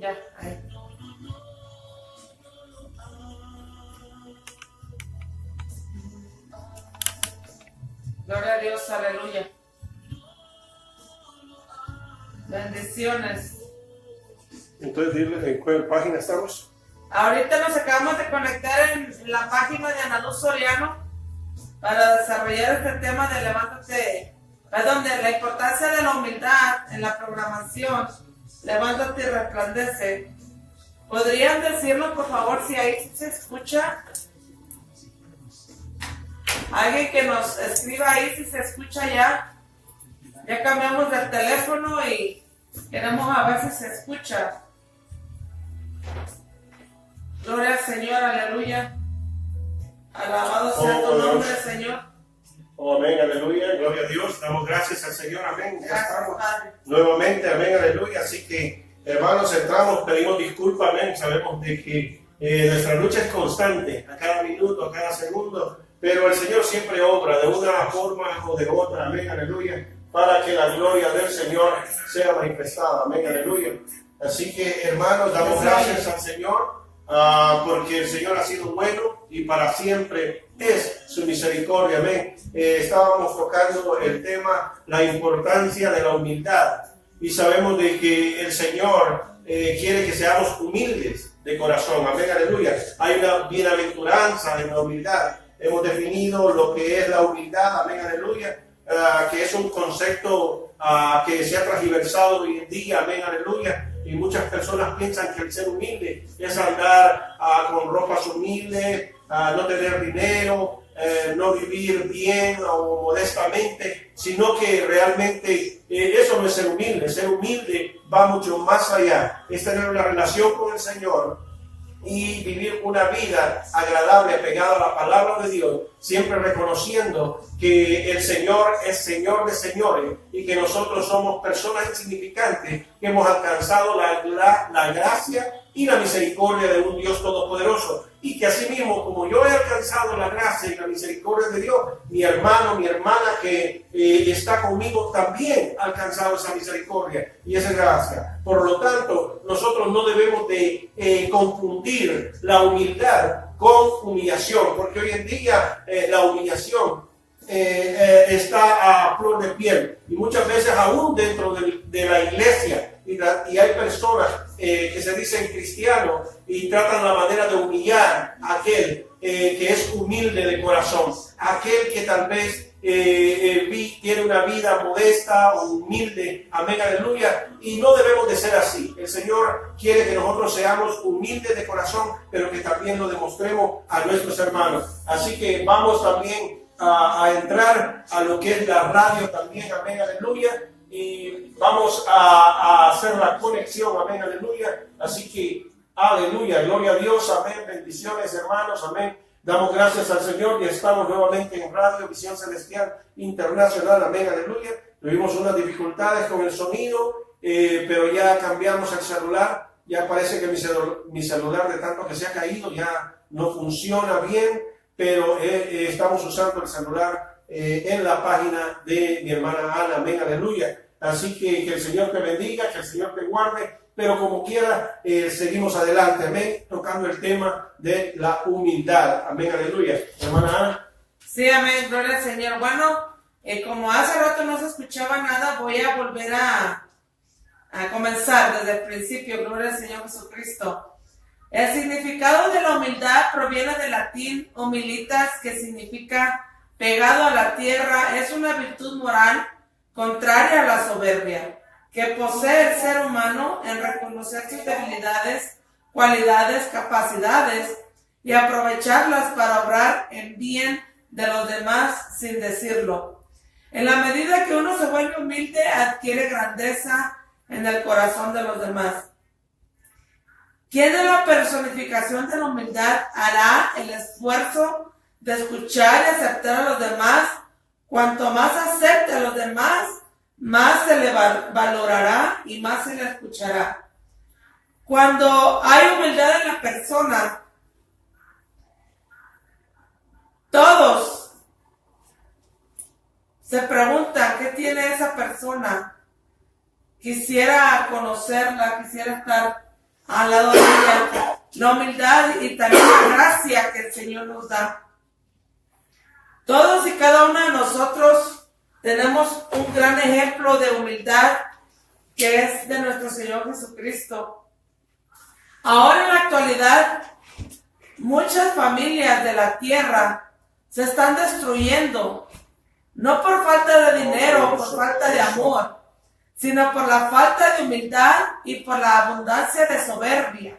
Ya, ahí. Gloria a Dios, aleluya. Bendiciones. Entonces, dile en cuál página estamos. Ahorita nos acabamos de conectar en la página de Ana Luz Soriano para desarrollar este tema de levántate, perdón, de la importancia de la humildad en la programación. Levántate y resplandece. ¿Podrían decirlo, por favor, si ahí se escucha? Alguien que nos escriba ahí si se escucha ya. Ya cambiamos del teléfono y queremos a ver si se escucha. Gloria al Señor, aleluya. Alabado sea tu nombre, Señor. Oh, amén, aleluya, gloria a Dios. Damos gracias al Señor, amén. Ya Gracias, estamos Padre. nuevamente, amén, aleluya. Así que, hermanos, entramos, pedimos disculpas, amén. Sabemos de que nuestra lucha es constante, a cada minuto, a cada segundo. Pero el Señor siempre obra de una forma o de otra, amén, aleluya, para que la gloria del Señor sea manifestada, amén, aleluya. Así que, hermanos, damos gracias al Señor, porque el Señor ha sido bueno y para siempre es su misericordia, amén. Estábamos tocando el tema, la importancia de la humildad, y sabemos de que el Señor quiere que seamos humildes de corazón, amén, aleluya. Hay una bienaventuranza en la humildad. Hemos definido lo que es la humildad, amén, aleluya, que es un concepto que se ha transversado hoy en día, amén, aleluya. Y muchas personas piensan que el ser humilde es andar con ropas humildes, no tener dinero, no vivir bien o modestamente, sino que realmente eso no es ser humilde. Ser humilde va mucho más allá, es tener una relación con el Señor y vivir una vida agradable, pegada a la palabra de Dios, siempre reconociendo que el Señor es Señor de señores y que nosotros somos personas insignificantes que hemos alcanzado la gracia y la misericordia de un Dios todopoderoso, y que asimismo, como yo he alcanzado la gracia y la misericordia de Dios, mi hermano, mi hermana que está conmigo también ha alcanzado esa misericordia y esa gracia. Por lo tanto, nosotros no debemos de confundir la humildad con humillación, porque hoy en día la humillación está a flor de piel, y muchas veces aún dentro de la iglesia y hay personas que se dicen cristianos y tratan la manera de humillar a aquel que es humilde de corazón, aquel que tal vez tiene una vida modesta o humilde, amén, aleluya, y no debemos de ser así. El Señor quiere que nosotros seamos humildes de corazón, pero que también lo demostremos a nuestros hermanos. Así que vamos también a entrar a lo que es la radio también, amén, aleluya, y vamos a hacer la conexión, amén, aleluya. Así que, aleluya, gloria a Dios, amén, bendiciones, hermanos, amén. Damos gracias al Señor y estamos nuevamente en Radio Visión Celestial Internacional, amén, aleluya. Tuvimos unas dificultades con el sonido, pero ya cambiamos el celular. Ya parece que mi celular, de tanto que se ha caído, ya no funciona bien, pero estamos usando el celular en la página de mi hermana Ana, amén, aleluya. Así que el Señor te bendiga, que el Señor te guarde, pero como quiera, seguimos adelante, amén, tocando el tema de la humildad, amén, aleluya. Hermana Ana. Sí, amén, gloria al Señor. Bueno, como hace rato no se escuchaba nada, voy a volver a comenzar desde el principio, gloria al Señor Jesucristo. El significado de la humildad proviene del latín humilitas, que significa pegado a la tierra. Es una virtud moral contraria a la soberbia que posee el ser humano en reconocer sus debilidades, cualidades, capacidades y aprovecharlas para obrar en bien de los demás sin decirlo. En la medida que uno se vuelve humilde, adquiere grandeza en el corazón de los demás. ¿Quién de la personificación de la humildad hará el esfuerzo de escuchar y aceptar a los demás? Cuanto más acepte a los demás, más se le valorará y más se le escuchará. Cuando hay humildad en la persona, todos se preguntan qué tiene esa persona. Quisiera conocerla, quisiera estar al lado de ella. La humildad y también la gracia que el Señor nos da. Todos y cada uno de nosotros tenemos un gran ejemplo de humildad que es de nuestro Señor Jesucristo. Ahora en la actualidad, muchas familias de la tierra se están destruyendo, no por falta de dinero o por falta de amor, sino por la falta de humildad y por la abundancia de soberbia.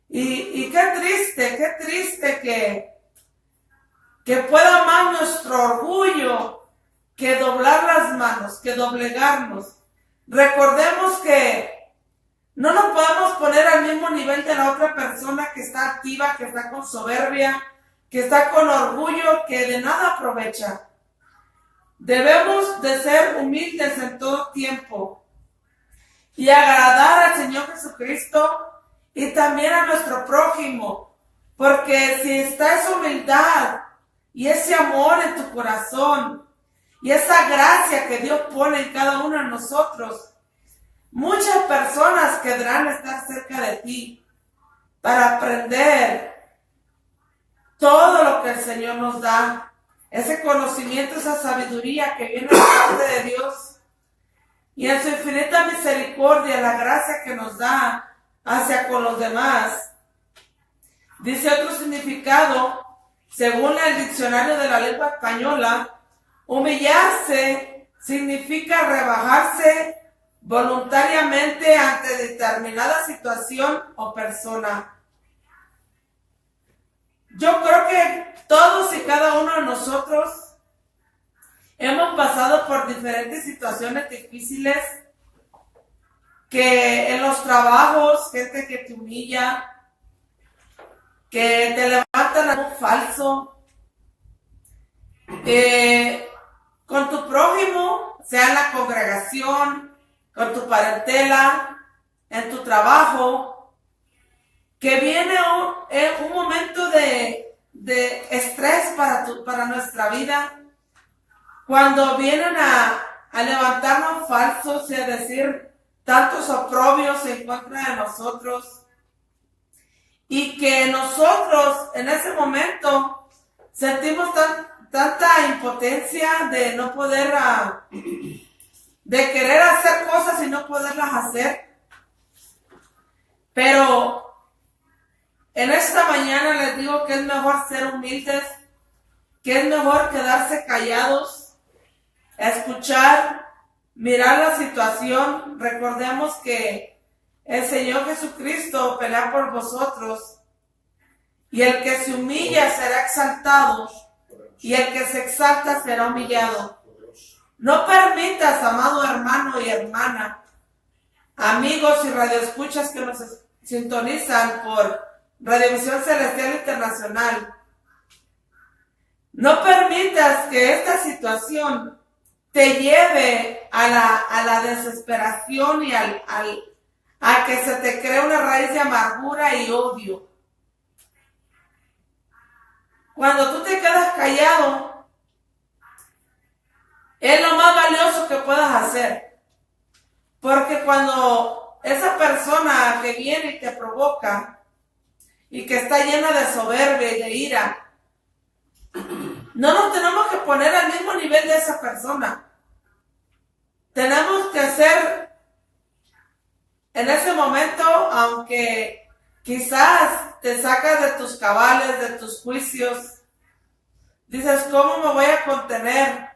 Y qué triste que pueda más nuestro orgullo que doblar las manos, que doblegarnos. Recordemos que no nos podemos poner al mismo nivel de la otra persona que está activa, que está con soberbia, que está con orgullo, que de nada aprovecha. Debemos de ser humildes en todo tiempo y agradar al Señor Jesucristo y también a nuestro prójimo, porque si está esa humildad y ese amor en tu corazón y esa gracia que Dios pone en cada uno de nosotros, muchas personas querrán estar cerca de ti para aprender todo lo que el Señor nos da, ese conocimiento, esa sabiduría que viene de parte de Dios y en su infinita misericordia, la gracia que nos da hacia con los demás. Dice otro significado, según el diccionario de la lengua española, humillarse significa rebajarse voluntariamente ante determinada situación o persona. Yo creo que todos y cada uno de nosotros hemos pasado por diferentes situaciones difíciles, que en los trabajos, gente que te humilla, que te levantan a un falso, con tu prójimo, sea en la congregación, con tu parentela, en tu trabajo, que viene un momento de estrés para nuestra vida, cuando vienen a levantarnos falsos y a decir tantos oprobios en contra de nosotros, y que nosotros en ese momento sentimos tanta impotencia de no poder, de querer hacer cosas y no poderlas hacer. Pero en esta mañana les digo que es mejor ser humildes, que es mejor quedarse callados, escuchar, mirar la situación. Recordemos que el Señor Jesucristo pelea por vosotros, y el que se humilla será exaltado, y el que se exalta será humillado. No permitas, amado hermano y hermana, amigos y radioescuchas que nos sintonizan por Radiovisión Celestial Internacional, no permitas que esta situación te lleve a la desesperación y a que se te cree una raíz de amargura y odio. Cuando tú te quedas callado, es lo más valioso que puedas hacer. Porque cuando esa persona que viene y te provoca y que está llena de soberbia y de ira, no nos tenemos que poner al mismo nivel de esa persona. Tenemos que ser en ese momento, aunque quizás te sacas de tus cabales, de tus juicios, dices, ¿cómo me voy a contener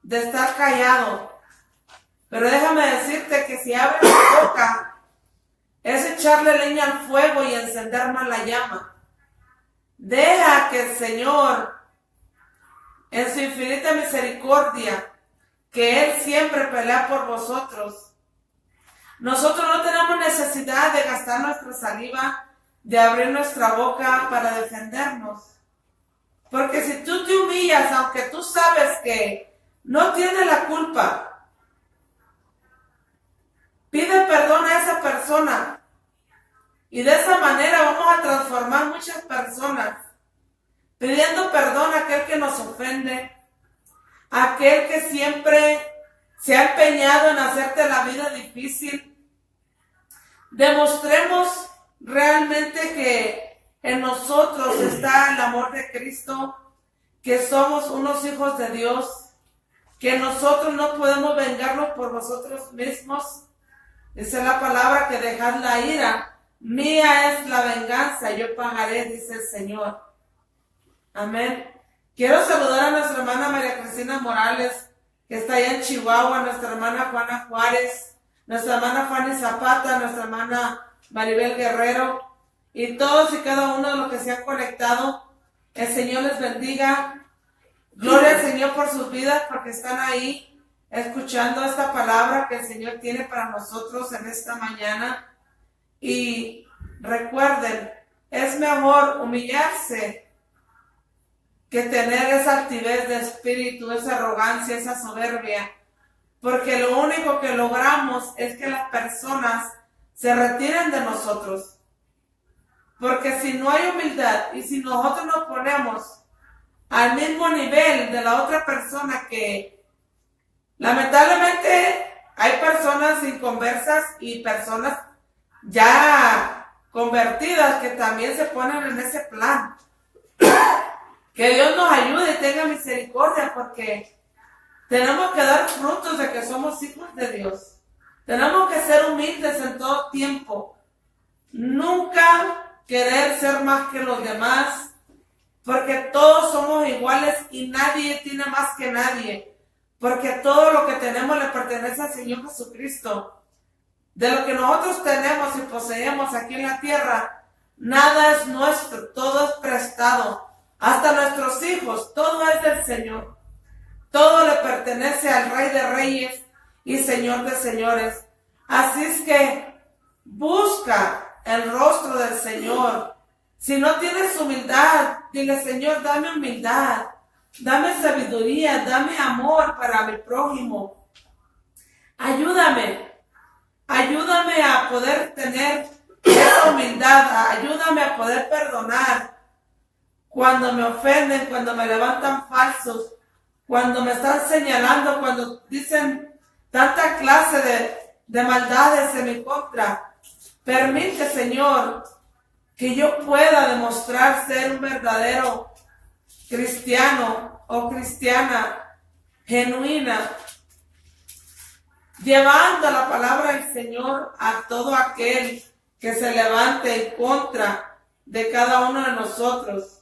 de estar callado? Pero déjame decirte que si abres tu boca, es echarle leña al fuego y encender más la llama. Deja que el Señor, en su infinita misericordia, que Él siempre pelea por vosotros. Nosotros no tenemos necesidad de gastar nuestra saliva, de abrir nuestra boca para defendernos. Porque si tú te humillas, aunque tú sabes que no tienes la culpa, pide perdón a esa persona. Y de esa manera vamos a transformar muchas personas, pidiendo perdón a aquel que nos ofende, a aquel que siempre se ha empeñado en hacerte la vida difícil. demostremos realmente que en nosotros está el amor de Cristo, que somos unos hijos de Dios, que nosotros no podemos vengarnos por nosotros mismos. Dice la palabra que dejad la ira, mía es la venganza, yo pagaré, dice el Señor. Amén. Quiero saludar a nuestra hermana María Cristina Morales, que está allá en Chihuahua, nuestra hermana Juana Juárez, nuestra hermana Fanny Zapata, nuestra hermana Maribel Guerrero, y todos y cada uno de los que se han conectado. El Señor les bendiga. Gloria al Señor por sus vidas, porque están ahí escuchando esta palabra que el Señor tiene para nosotros en esta mañana. Y recuerden, es mejor humillarse que tener esa altivez de espíritu, esa arrogancia, esa soberbia, porque lo único que logramos es que las personas se retiren de nosotros. Porque si no hay humildad y si nosotros nos ponemos al mismo nivel de la otra persona, que lamentablemente hay personas inconversas y personas ya convertidas que también se ponen en ese plan. Que Dios nos ayude y tenga misericordia, porque tenemos que dar frutos de que somos hijos de Dios. Tenemos que ser humildes en todo tiempo. Nunca querer ser más que los demás, porque todos somos iguales y nadie tiene más que nadie. Porque todo lo que tenemos le pertenece al Señor Jesucristo. De lo que nosotros tenemos y poseemos aquí en la tierra, nada es nuestro, todo es prestado. Hasta nuestros hijos, todo es del Señor. Todo le pertenece al Rey de Reyes y Señor de Señores. Así es que busca el rostro del Señor. Si no tienes humildad, dile: Señor, dame humildad, dame sabiduría, dame amor para mi prójimo. Ayúdame a poder tener esa humildad, ayúdame a poder perdonar. Cuando me ofenden, cuando me levantan falsos, cuando me están señalando, cuando dicen tanta clase de maldades en mi contra. Permite, Señor, que yo pueda demostrar ser un verdadero cristiano o cristiana genuina, llevando la palabra del Señor a todo aquel que se levante en contra de cada uno de nosotros.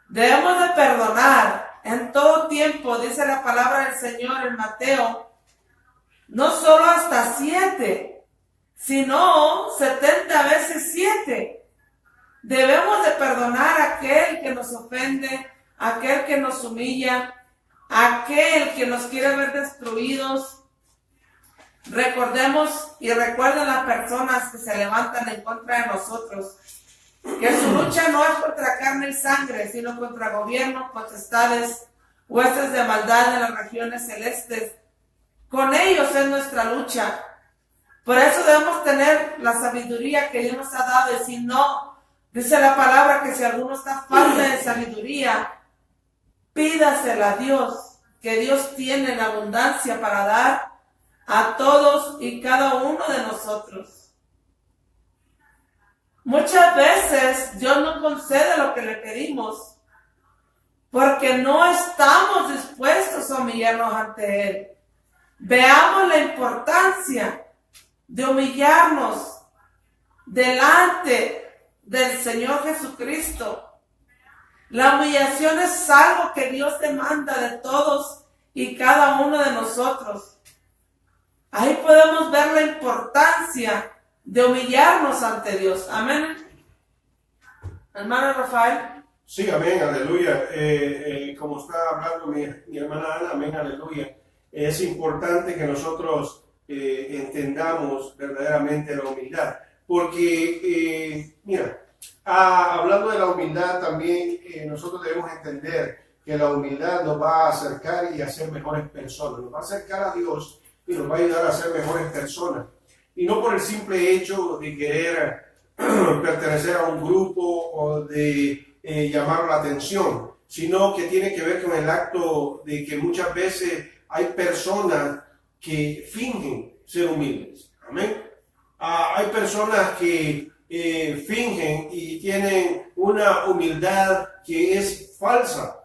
Debemos de perdonar en todo tiempo, dice la palabra del Señor en Mateo, no solo hasta 7, sino 70 veces 7. Debemos de perdonar a aquel que nos ofende, a aquel que nos humilla, a aquel que nos quiere ver destruidos. Recordemos y recuerden las personas que se levantan en contra de nosotros, que su lucha no es contra carne y sangre, sino contra gobiernos, potestades, huestes de maldad en las regiones celestes. Con ellos es nuestra lucha. Por eso debemos tener la sabiduría que Dios nos ha dado. Y si no, dice la palabra que si alguno está falta de sabiduría, pídasela a Dios, que Dios tiene en abundancia para dar a todos y cada uno de nosotros. Muchas veces Dios no concede lo que le pedimos porque no estamos dispuestos a humillarnos ante Él. Veamos la importancia de humillarnos delante del Señor Jesucristo. La humillación es algo que Dios demanda de todos y cada uno de nosotros. Ahí podemos ver la importancia de humillarnos ante Dios. Amén. Hermano Rafael. Sí, amén, aleluya. Como está hablando mi hermana Ana, amén, aleluya. Es importante que nosotros entendamos verdaderamente la humildad. Porque, mira, hablando de la humildad también, nosotros debemos entender que la humildad nos va a acercar y a ser mejores personas. Nos va a acercar a Dios y nos va a ayudar a ser mejores personas. Y no por el simple hecho de querer pertenecer a un grupo o de llamar la atención, sino que tiene que ver con el acto de que muchas veces hay personas que fingen ser humildes. Amén. Hay personas que fingen y tienen una humildad que es falsa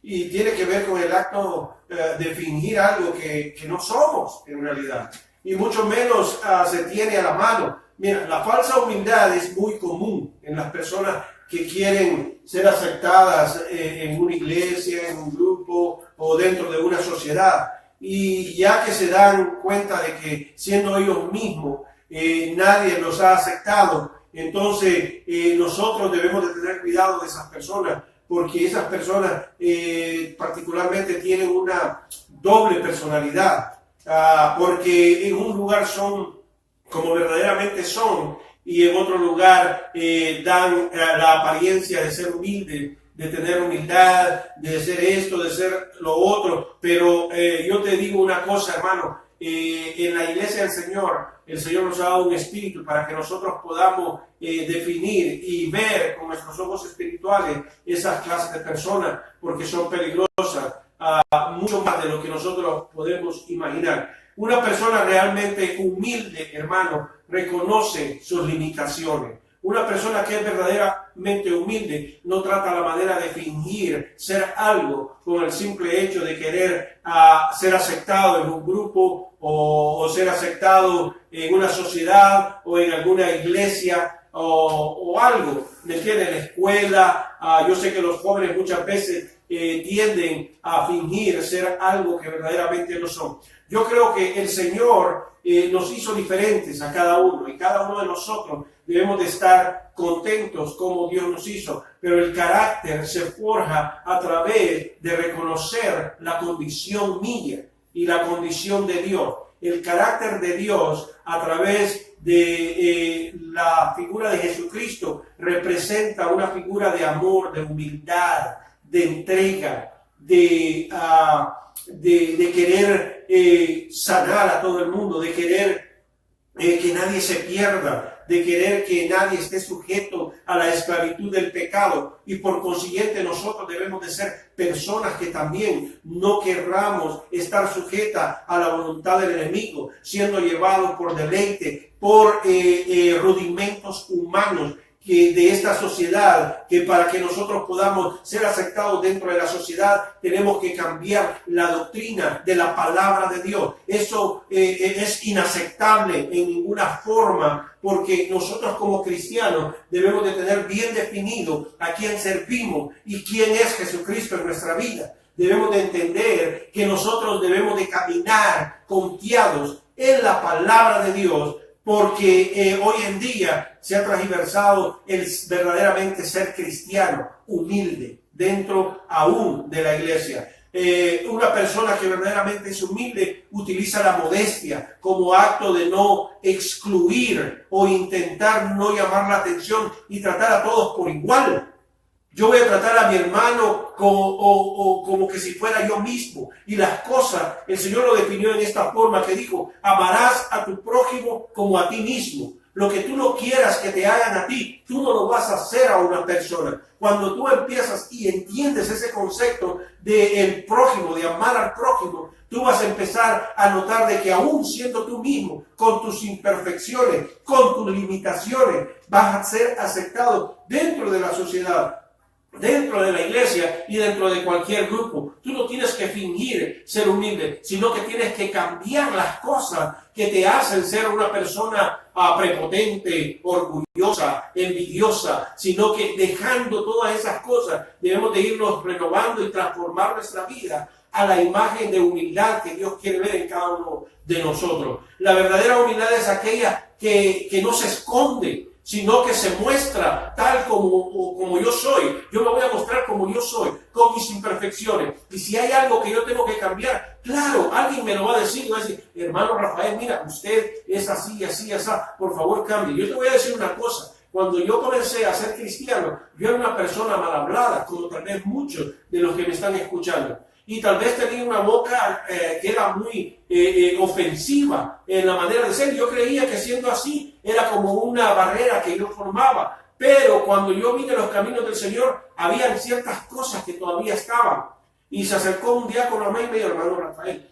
y tiene que ver con el acto de fingir algo que no somos en realidad, y mucho menos se tiene a la mano. Mira, la falsa humildad es muy común en las personas que quieren ser aceptadas en una iglesia, en un grupo o dentro de una sociedad, y ya que se dan cuenta de que siendo ellos mismos nadie los ha aceptado, entonces nosotros debemos de tener cuidado de esas personas, porque esas personas particularmente tienen una doble personalidad, porque en un lugar son como verdaderamente son y en otro lugar dan la apariencia de ser humildes, de tener humildad, de ser esto, de ser lo otro. Pero yo te digo una cosa, hermano, en la iglesia del Señor, el Señor nos ha dado un espíritu para que nosotros podamos definir y ver con nuestros ojos espirituales esas clases de personas, porque son peligrosas, mucho más de lo que nosotros podemos imaginar. Una persona realmente humilde, hermano, reconoce sus limitaciones. Una persona que es verdaderamente humilde no trata la manera de fingir ser algo con el simple hecho de querer ser aceptado en un grupo o ser aceptado en una sociedad o en alguna iglesia o algo. ¿Me entiendes? En la escuela, yo sé que los jóvenes muchas veces tienden a fingir ser algo que verdaderamente no son. Yo creo que el Señor nos hizo diferentes a cada uno, y cada uno de nosotros debemos de estar contentos como Dios nos hizo, pero el carácter se forja a través de reconocer la condición mía y la condición de Dios. El carácter de Dios a través de la figura de Jesucristo representa una figura de amor, de humildad, de entrega, de querer sanar a todo el mundo, de querer que nadie se pierda, de querer que nadie esté sujeto a la esclavitud del pecado, y por consiguiente nosotros debemos de ser personas que también no querramos estar sujetas a la voluntad del enemigo, siendo llevados por deleite, por rudimentos humanos de esta sociedad, que para que nosotros podamos ser aceptados dentro de la sociedad tenemos que cambiar la doctrina de la palabra de Dios. Eso es inaceptable en ninguna forma, porque nosotros como cristianos debemos de tener bien definido a quién servimos y quién es Jesucristo en nuestra vida. Debemos de entender que nosotros debemos de caminar confiados en la palabra de Dios, porque hoy en día se ha transversado el verdaderamente ser cristiano, humilde, dentro aún de la iglesia. Una persona que verdaderamente es humilde utiliza la modestia como acto de no excluir o intentar no llamar la atención y tratar a todos por igual. Yo voy a tratar a mi hermano como que si fuera yo mismo. Y las cosas, el Señor lo definió en esta forma que dijo: amarás a tu prójimo como a ti mismo. Lo que tú no quieras que te hagan a ti, tú no lo vas a hacer a una persona. Cuando tú empiezas y entiendes ese concepto del prójimo, de amar al prójimo, tú vas a empezar a notar de que aún siendo tú mismo, con tus imperfecciones, con tus limitaciones, vas a ser aceptado dentro de la sociedad, dentro de la iglesia y dentro de cualquier grupo. Tú no tienes que fingir ser humilde, sino que tienes que cambiar las cosas que te hacen ser una persona prepotente, orgullosa, envidiosa, sino que dejando todas esas cosas debemos de irnos renovando y transformar nuestra vida a la imagen de humildad que Dios quiere ver en cada uno de nosotros. La verdadera humildad es aquella que no se esconde, sino que se muestra tal como yo soy. Yo me voy a mostrar como yo soy, con mis imperfecciones. Y si hay algo que yo tengo que cambiar, claro, alguien me lo va a decir. Va a decir: hermano Rafael, mira, usted es así, así, así, por favor cambie. Yo te voy a decir una cosa. Cuando yo comencé a ser cristiano, yo era una persona mal hablada, como tal vez muchos de los que me están escuchando. Y tal vez tenía una boca que era muy ofensiva en la manera de ser. Yo creía que siendo así era como una barrera que yo formaba. Pero cuando yo vine a los caminos del Señor, había ciertas cosas que todavía estaban. Y se acercó un diácono a mí y me dijo: hermano Rafael,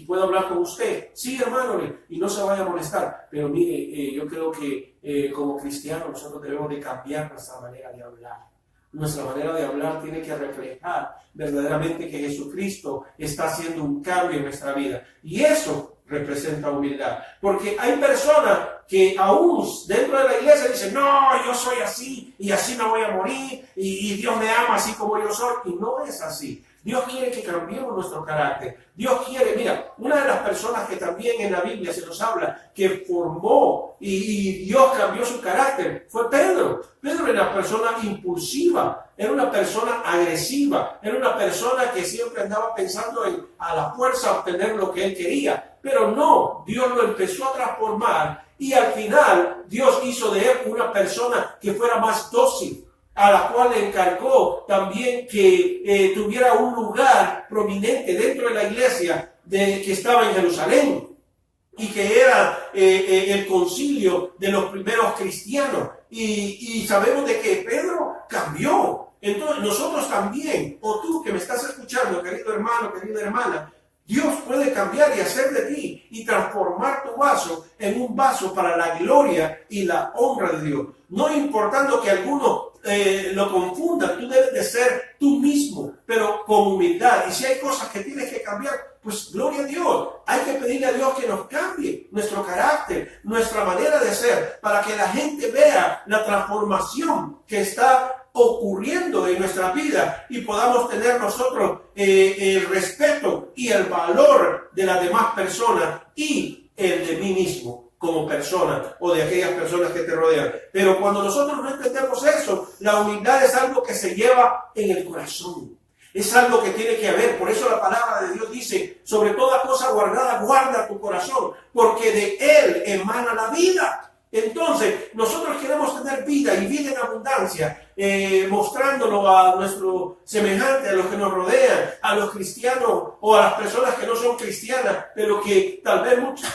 ¿puedo hablar con usted? Sí, hermano, y no se vaya a molestar. Pero mire, yo creo que como cristianos nosotros debemos de cambiar nuestra manera de hablar. Nuestra manera de hablar tiene que reflejar verdaderamente que Jesucristo está haciendo un cambio en nuestra vida. Y eso representa humildad. Porque hay personas que aún dentro de la iglesia dicen, no, yo soy así y así me voy a morir y Dios me ama así como yo soy. Y no es así. Dios quiere que cambiemos nuestro carácter. Dios quiere, mira, una de las personas que también en la Biblia se nos habla que formó y Dios cambió su carácter fue Pedro. Pedro era una persona impulsiva, era una persona agresiva, era una persona que siempre andaba pensando en a la fuerza obtener lo que él quería. Pero no, Dios lo empezó a transformar y al final Dios hizo de él una persona que fuera más dócil, a la cual le encargó también que tuviera un lugar prominente dentro de la iglesia que estaba en Jerusalén y que era el concilio de los primeros cristianos. Y sabemos de que Pedro cambió. Entonces nosotros también, o tú que me estás escuchando, querido hermano, querida hermana, Dios puede cambiar y hacer de ti y transformar tu vaso en un vaso para la gloria y la honra de Dios. No importando que algunos lo confundan, tú debes de ser tú mismo, pero con humildad. Y si hay cosas que tienes que cambiar, pues gloria a Dios. Hay que pedirle a Dios que nos cambie nuestro carácter, nuestra manera de ser, para que la gente vea la transformación que está ocurriendo en nuestra vida y podamos tener nosotros el respeto y el valor de las demás personas y el de mí mismo como persona o de aquellas personas que te rodean. Pero cuando nosotros no entendemos eso, la humildad es algo que se lleva en el corazón. Es algo que tiene que haber. Por eso la palabra de Dios dice, sobre toda cosa guardada, guarda tu corazón, porque de él emana la vida. Entonces, nosotros queremos tener vida y vida en abundancia, mostrándolo a nuestro semejante, a los que nos rodean, a los cristianos o a las personas que no son cristianas, pero que tal vez muchas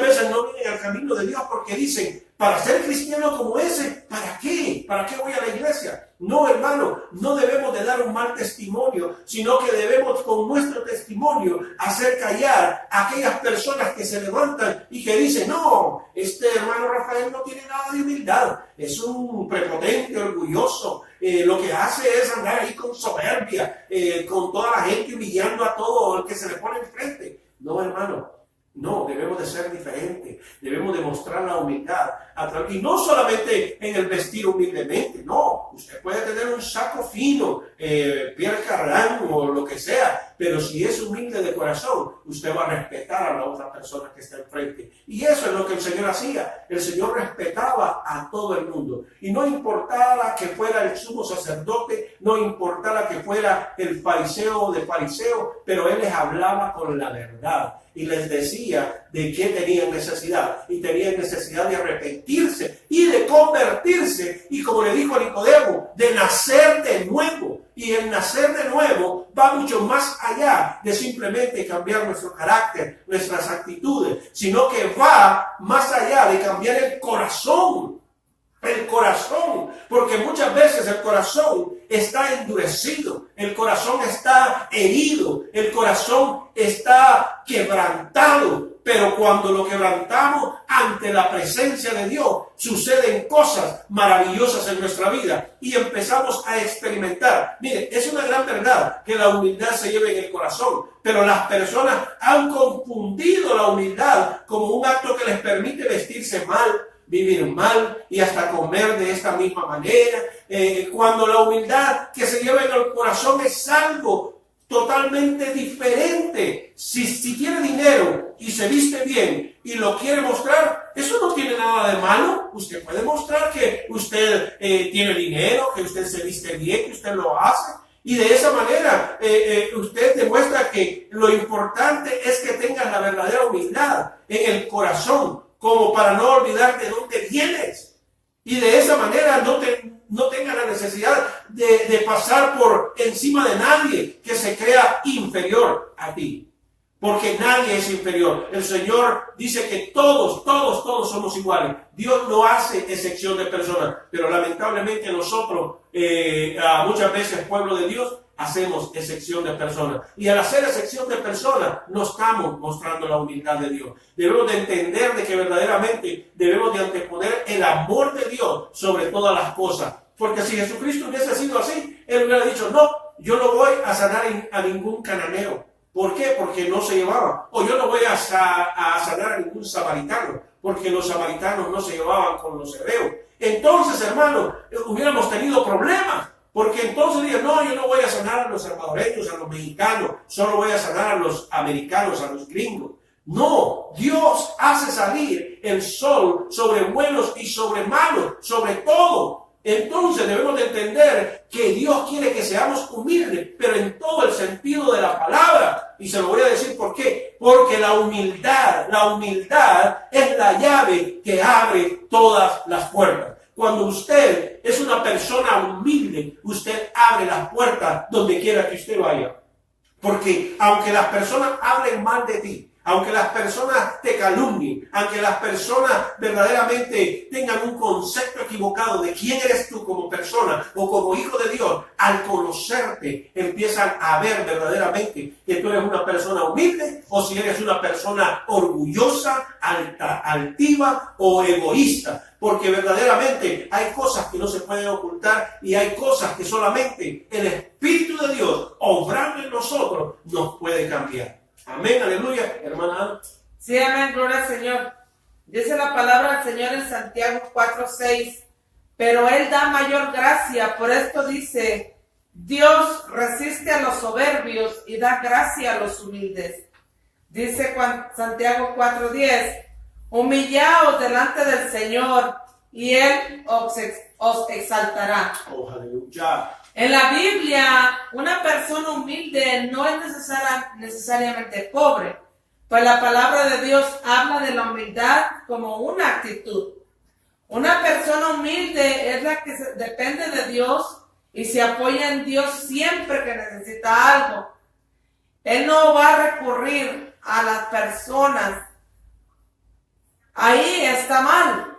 veces no vienen al camino de Dios porque dicen, para ser cristiano como ese, ¿para qué? ¿Para qué voy a la iglesia? No, hermano, no debemos de dar un mal testimonio, sino que debemos con nuestro testimonio hacer callar a aquellas personas que se levantan y que dicen, no, este hermano Rafael no tiene nada de humildad, es un prepotente, orgulloso, lo que hace es andar ahí con soberbia, con toda la gente humillando a todo el que se le pone enfrente. No, hermano. No, debemos de ser diferentes, debemos de mostrar la humildad, y no solamente en el vestir humildemente, no, usted puede tener un saco fino, Pierre Cardin o lo que sea, pero si es humilde de corazón, usted va a respetar a la otra persona que está enfrente, y eso es lo que el Señor hacía. El Señor respetaba a todo el mundo, y no importaba que fuera el sumo sacerdote, no importaba que fuera el fariseo de fariseo, pero Él les hablaba con la verdad, y les decía de qué tenían necesidad, y tenían necesidad de arrepentirse y de convertirse, y como le dijo a Nicodemo, de nacer de nuevo. Y el nacer de nuevo va mucho más allá de simplemente cambiar nuestro carácter, nuestras actitudes, sino que va más allá de cambiar el corazón. El corazón, porque muchas veces el corazón está endurecido, el corazón está herido, el corazón está quebrantado, pero cuando lo quebrantamos ante la presencia de Dios, suceden cosas maravillosas en nuestra vida y empezamos a experimentar. Mire, es una gran verdad que la humildad se lleva en el corazón, pero las personas han confundido la humildad como un acto que les permite vestirse mal, vivir mal y hasta comer de esta misma manera, cuando la humildad que se lleva en el corazón es algo totalmente diferente. Si tiene dinero y se viste bien y lo quiere mostrar, eso no tiene nada de malo. Usted puede mostrar que usted tiene dinero, que usted se viste bien, que usted lo hace. Y de esa manera usted demuestra que lo importante es que tengas la verdadera humildad en el corazón, como para no olvidar de dónde vienes. Y de esa manera no tenga la necesidad de pasar por encima de nadie que se crea inferior a ti. Porque nadie es inferior. El Señor dice que todos somos iguales. Dios no hace excepción de personas. Pero lamentablemente nosotros, muchas veces pueblo de Dios, hacemos excepción de personas. Y al hacer excepción de personas, no estamos mostrando la humildad de Dios. Debemos de entender de que verdaderamente debemos de anteponer el amor de Dios sobre todas las cosas. Porque si Jesucristo hubiese sido así, Él hubiera dicho, no, yo no voy a sanar a ningún cananeo. ¿Por qué? Porque no se llevaban. O yo no voy a sanar a ningún samaritano, porque los samaritanos no se llevaban con los hebreos. Entonces, hermanos, hubiéramos tenido problemas. Porque entonces digan, no, yo no voy a sanar a los salvadoreños, a los mexicanos, solo voy a sanar a los americanos, a los gringos. No, Dios hace salir el sol sobre buenos y sobre malos, sobre todo. Entonces debemos de entender que Dios quiere que seamos humildes, pero en todo el sentido de la palabra. Y se lo voy a decir por qué. Porque la humildad es la llave que abre todas las puertas. Cuando usted es una persona humilde, usted abre las puertas donde quiera que usted vaya. Porque aunque las personas hablen mal de ti, aunque las personas te calumnien, aunque las personas verdaderamente tengan un concepto equivocado de quién eres tú como persona o como hijo de Dios, al conocerte empiezan a ver verdaderamente que tú eres una persona humilde o si eres una persona orgullosa, altiva o egoísta. Porque verdaderamente hay cosas que no se pueden ocultar y hay cosas que solamente el Espíritu de Dios, obrando en nosotros, nos puede cambiar. Amén, aleluya, hermana Ana. Sí, amén, gloria al Señor. Dice la palabra del Señor en Santiago 4:6, pero Él da mayor gracia, por esto dice, Dios resiste a los soberbios y da gracia a los humildes. Dice Santiago 4:10, humillaos delante del Señor y Él os exaltará. Oh, aleluya. En la Biblia, una persona humilde no es necesariamente pobre, pues la palabra de Dios habla de la humildad como una actitud. Una persona humilde es la que depende de Dios y se apoya en Dios siempre que necesita algo. Él no va a recurrir a las personas. Ahí está mal,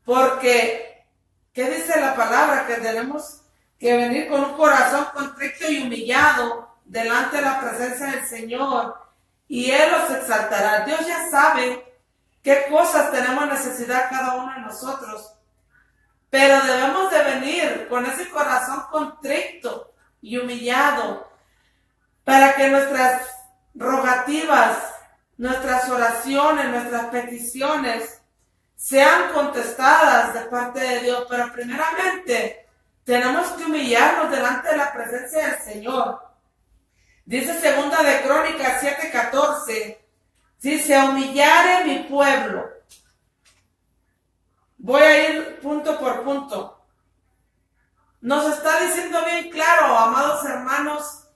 porque, ¿qué dice la palabra? Que tenemos que venir con un corazón contrito y humillado delante de la presencia del Señor y Él los exaltará. Dios ya sabe qué cosas tenemos necesidad cada uno de nosotros, pero debemos de venir con ese corazón contrito y humillado para que nuestras rogativas, nuestras oraciones, nuestras peticiones sean contestadas de parte de Dios. Pero primeramente tenemos que humillarnos delante de la presencia del Señor. Dice segunda de Crónicas 7:14, si se humillare mi pueblo. Voy a ir punto por punto. Nos está diciendo bien claro, amados hermanos,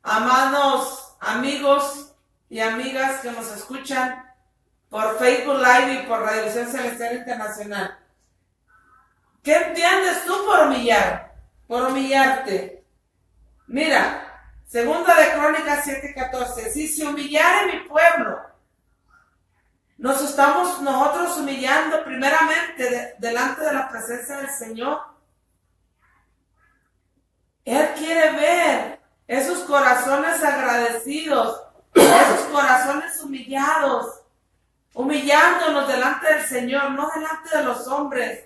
amados amigos y amigas que nos escuchan por Facebook Live y por Radiovisión Celestial Internacional. ¿Qué entiendes tú por humillar? Por humillarte. Mira, segunda de Crónicas 7:14. Si se humillare mi pueblo, nos estamos nosotros humillando primeramente delante de la presencia del Señor. Él quiere ver esos corazones agradecidos, esos corazones humillados, humillándonos delante del Señor, no delante de los hombres.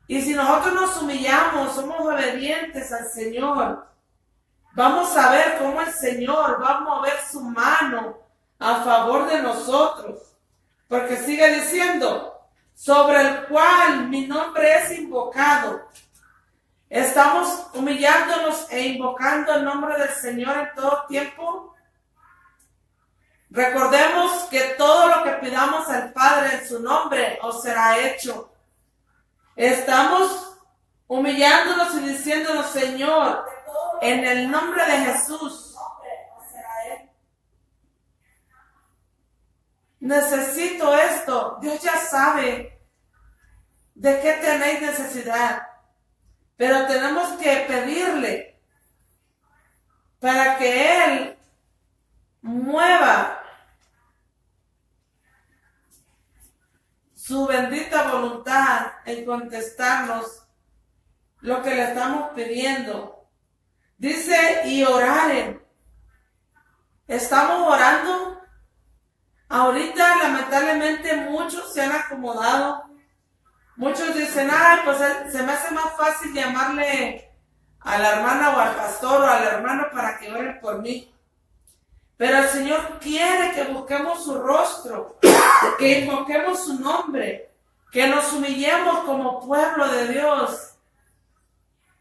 Y si nosotros nos humillamos, somos obedientes al Señor, vamos a ver cómo el Señor va a mover su mano a favor de nosotros. Porque sigue diciendo, sobre el cual mi nombre es invocado. ¿Estamos humillándonos e invocando el nombre del Señor en todo tiempo? Recordemos que todo lo que pidamos al Padre en su nombre os será hecho. Estamos humillándonos y diciéndonos, Señor, en el nombre de Jesús, necesito esto. Dios ya sabe de qué tenéis necesidad, pero tenemos que pedirle para que Él mueva su bendita voluntad en contestarnos lo que le estamos pidiendo. Dice, y oraren. Estamos orando. Ahorita lamentablemente muchos se han acomodado. Muchos dicen, ay, pues se me hace más fácil llamarle a la hermana o al pastor o al hermano para que oren por mí. Pero el Señor quiere que busquemos su rostro, que invoquemos su nombre, que nos humillemos como pueblo de Dios.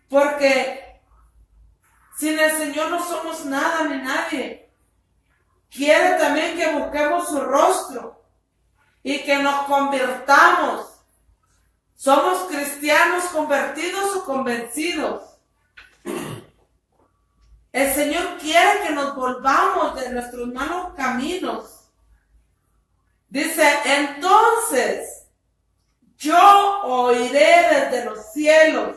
Porque sin el Señor no somos nada ni nadie. Quiere también que busquemos su rostro y que nos convirtamos. ¿Somos cristianos convertidos o convencidos? El Señor quiere que nos volvamos de nuestros malos caminos. Dice, entonces yo oiré desde los cielos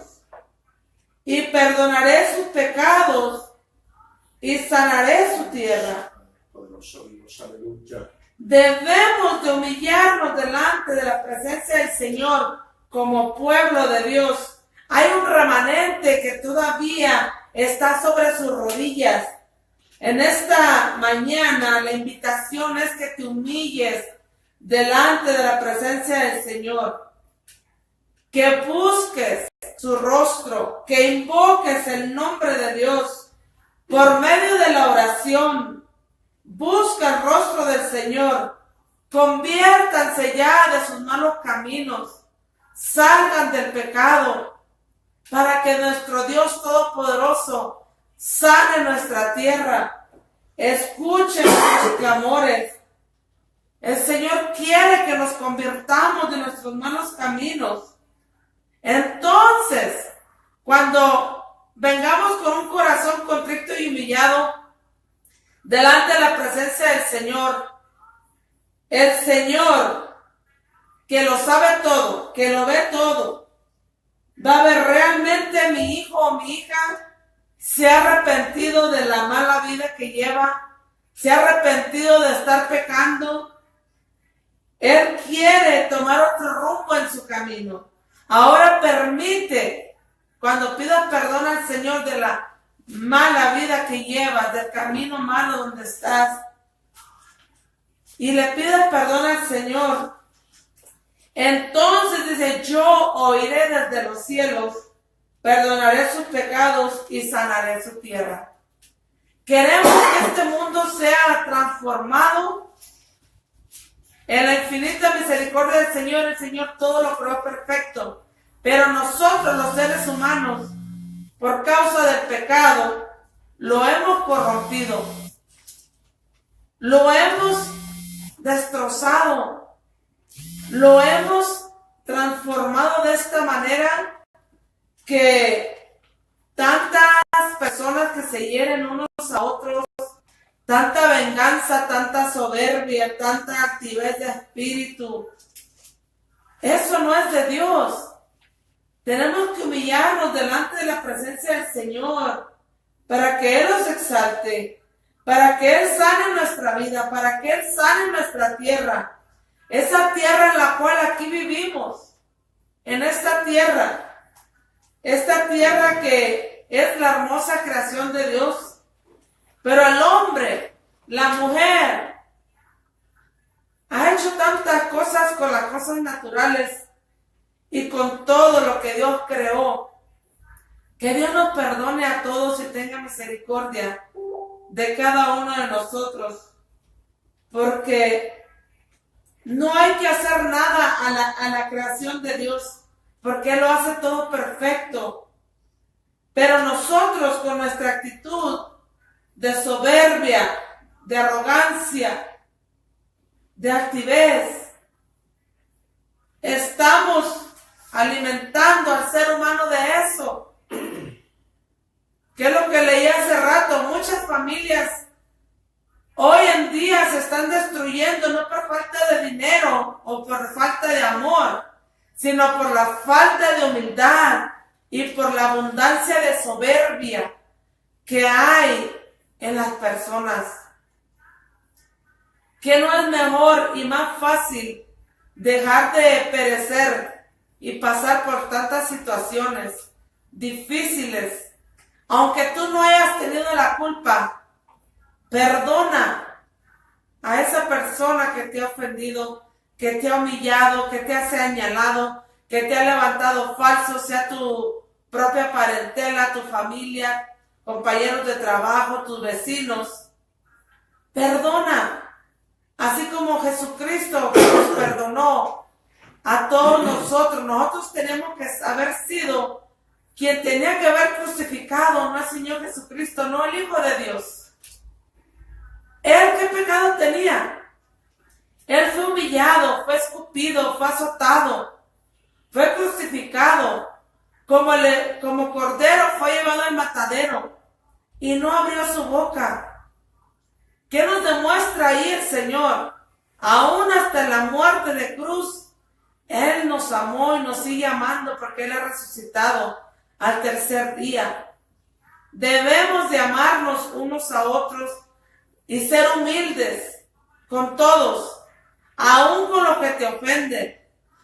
y perdonaré sus pecados y sanaré su tierra. Debemos de humillarnos delante de la presencia del Señor como pueblo de Dios. Hay un remanente que todavía está sobre sus rodillas. En esta mañana la invitación es que te humilles delante de la presencia del Señor, que busques su rostro, que invoques el nombre de Dios por medio de la oración. Busca el rostro del Señor, conviértanse ya de sus malos caminos, salgan del pecado, para que nuestro Dios Todopoderoso sane nuestra tierra, escuche nuestros clamores. El Señor quiere que nos convirtamos de nuestros malos caminos. Entonces, cuando vengamos con un corazón contrito y humillado delante de la presencia del Señor, el Señor, que lo sabe todo, que lo ve todo, va a ver realmente mi hijo o mi hija se ha arrepentido de la mala vida que lleva, se ha arrepentido de estar pecando. Él quiere tomar otro rumbo en su camino. Ahora permite, cuando pidas perdón al Señor de la mala vida que llevas, del camino malo donde estás, y le pidas perdón al Señor, entonces dice, yo oiré desde los cielos, perdonaré sus pecados y sanaré su tierra. Queremos que este mundo sea transformado en la infinita misericordia del Señor. El Señor todo lo creó perfecto, pero nosotros los seres humanos, por causa del pecado, lo hemos corrompido, lo hemos destrozado, lo hemos transformado de esta manera que tantas personas que se hieren unos a otros, tanta venganza, tanta soberbia, tanta actividad de espíritu, eso no es de Dios. Tenemos que humillarnos delante de la presencia del Señor para que Él nos exalte, para que Él sane nuestra vida, para que Él sane nuestra tierra. Esa tierra en la cual aquí vivimos, en esta tierra que es la hermosa creación de Dios. Pero el hombre, la mujer, ha hecho tantas cosas con las cosas naturales y con todo lo que Dios creó. Que Dios nos perdone a todos y tenga misericordia de cada uno de nosotros. Porque no hay que hacer nada a la creación de Dios, porque Él lo hace todo perfecto. Pero nosotros, con nuestra actitud de soberbia, de arrogancia, de altivez, estamos alimentando al ser humano de eso. ¿Qué es lo que leí hace rato? Muchas familias hoy en día se están destruyendo no por falta de dinero o por falta de amor, sino por la falta de humildad y por la abundancia de soberbia que hay en las personas. ¿Qué no es mejor y más fácil dejar de perecer y pasar por tantas situaciones difíciles aunque tú no hayas tenido la culpa, perdona a esa persona que te ha ofendido, que te ha humillado, que te ha señalado, que te ha levantado falso, sea tu propia parentela, tu familia, compañeros de trabajo, tus vecinos. Perdona, así como Jesucristo nos perdonó a todos nosotros. Nosotros tenemos que haber sido quien tenía que haber crucificado, no el Señor Jesucristo, no el Hijo de Dios. ¿Él qué pecado tenía? Él fue humillado, fue escupido, fue azotado, fue crucificado, como cordero fue llevado al matadero y no abrió su boca. ¿Qué nos demuestra ahí el Señor? Aún hasta la muerte de cruz, Él nos amó y nos sigue amando porque Él ha resucitado al tercer día. Debemos de amarnos unos a otros y ser humildes con todos, aún con los que te ofenden,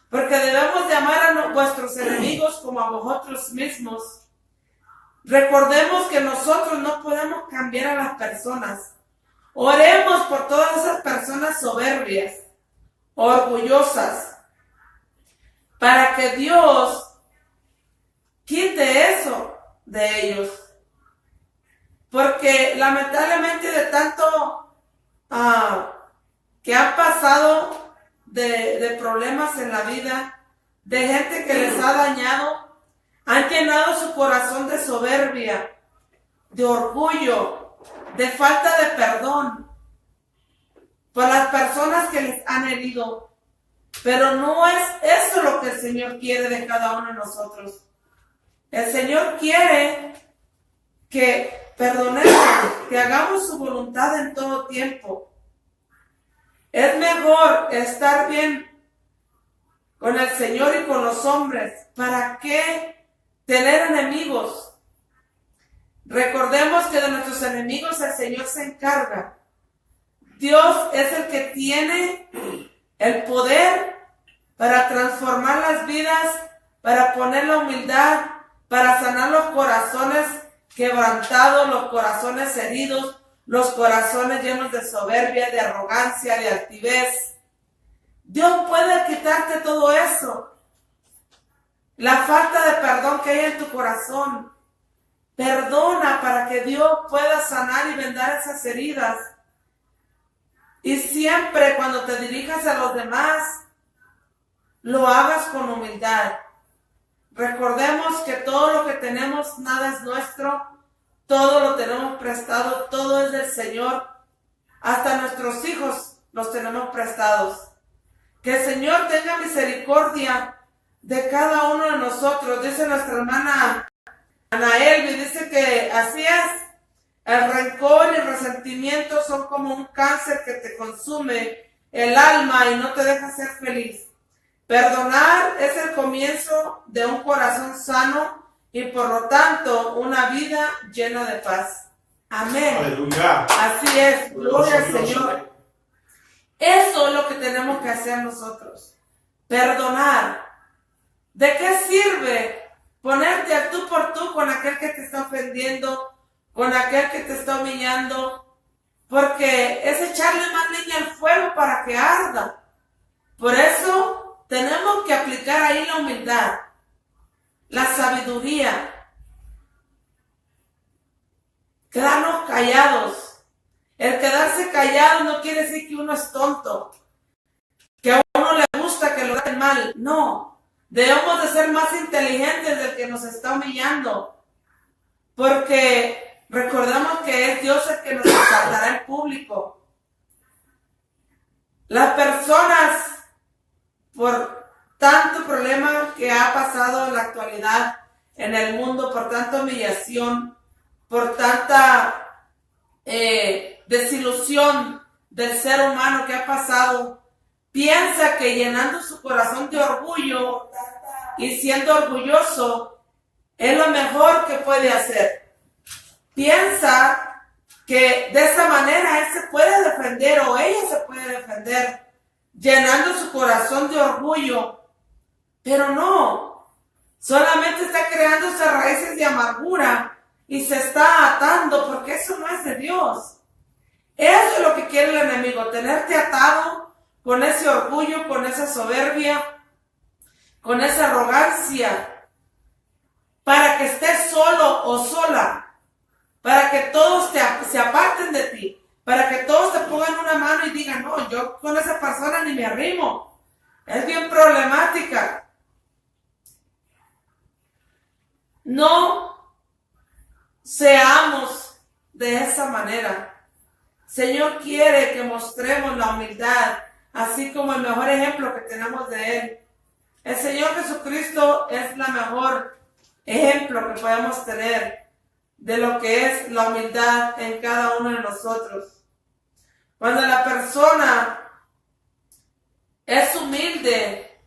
porque debemos de amar a vuestros enemigos como a vosotros mismos. Recordemos que nosotros no podemos cambiar a las personas. Oremos por todas esas personas soberbias, orgullosas, para que Dios quite eso de ellos. Porque lamentablemente de tanto que han pasado de problemas en la vida, de gente que les ha dañado, han llenado su corazón de soberbia, de orgullo, de falta de perdón por las personas que les han herido. Pero no es eso lo que el Señor quiere de cada uno de nosotros. El Señor quiere que perdonemos, que hagamos su voluntad en todo tiempo. Es mejor estar bien con el Señor y con los hombres. ¿Para qué tener enemigos? Recordemos que de nuestros enemigos el Señor se encarga. Dios es el que tiene el poder para transformar las vidas, para poner la humildad, para sanar los corazones quebrantados, los corazones heridos, los corazones llenos de soberbia, de arrogancia, de altivez. Dios puede quitarte todo eso. La falta de perdón que hay en tu corazón. Perdona para que Dios pueda sanar y vendar esas heridas. Y siempre cuando te dirijas a los demás, lo hagas con humildad. Recordemos que todo lo que tenemos, nada es nuestro, todo lo tenemos prestado, todo es del Señor. Hasta nuestros hijos los tenemos prestados. Que el Señor tenga misericordia de cada uno de nosotros. Dice nuestra hermana Anaelvi, dice que así es. El rencor y el resentimiento son como un cáncer que te consume el alma y no te deja ser feliz. Perdonar es el comienzo de un corazón sano y por lo tanto una vida llena de paz. Amén. Aleluya. Así es. Gloria al Señor. Eso es lo que tenemos que hacer nosotros. Perdonar. ¿De qué sirve ponerte a tú por tú con aquel que te está ofendiendo, con aquel que te está humillando? Porque es echarle más leña al fuego para que arda. Por eso tenemos que aplicar ahí la humildad, la sabiduría, quedarnos callados. El quedarse callado no quiere decir que uno es tonto, que a uno le gusta que lo hagan mal. No, debemos de ser más inteligentes del que nos está humillando, porque recordamos que es Dios el que nos exaltará en público. Las personas, por tanto problema que ha pasado en la actualidad en el mundo, por tanta humillación, por tanta desilusión del ser humano que ha pasado, piensa que llenando su corazón de orgullo y siendo orgulloso es lo mejor que puede hacer. Piensa que de esa manera él se puede defender o ella se puede defender, llenando su corazón de orgullo, pero no, solamente está creando esas raíces de amargura y se está atando, porque eso no es de Dios. Eso es lo que quiere el enemigo, tenerte atado con ese orgullo, con esa soberbia, con esa arrogancia, para que estés solo o sola, para que todos se aparten de ti, para que todos te pongan una mano y digan, no, yo con esa persona ni me arrimo. Es bien problemática. No seamos de esa manera. Señor quiere que mostremos la humildad, así como el mejor ejemplo que tenemos de Él. El Señor Jesucristo es la mejor ejemplo que podemos tener de lo que es la humildad en cada uno de nosotros. Cuando la persona es humilde,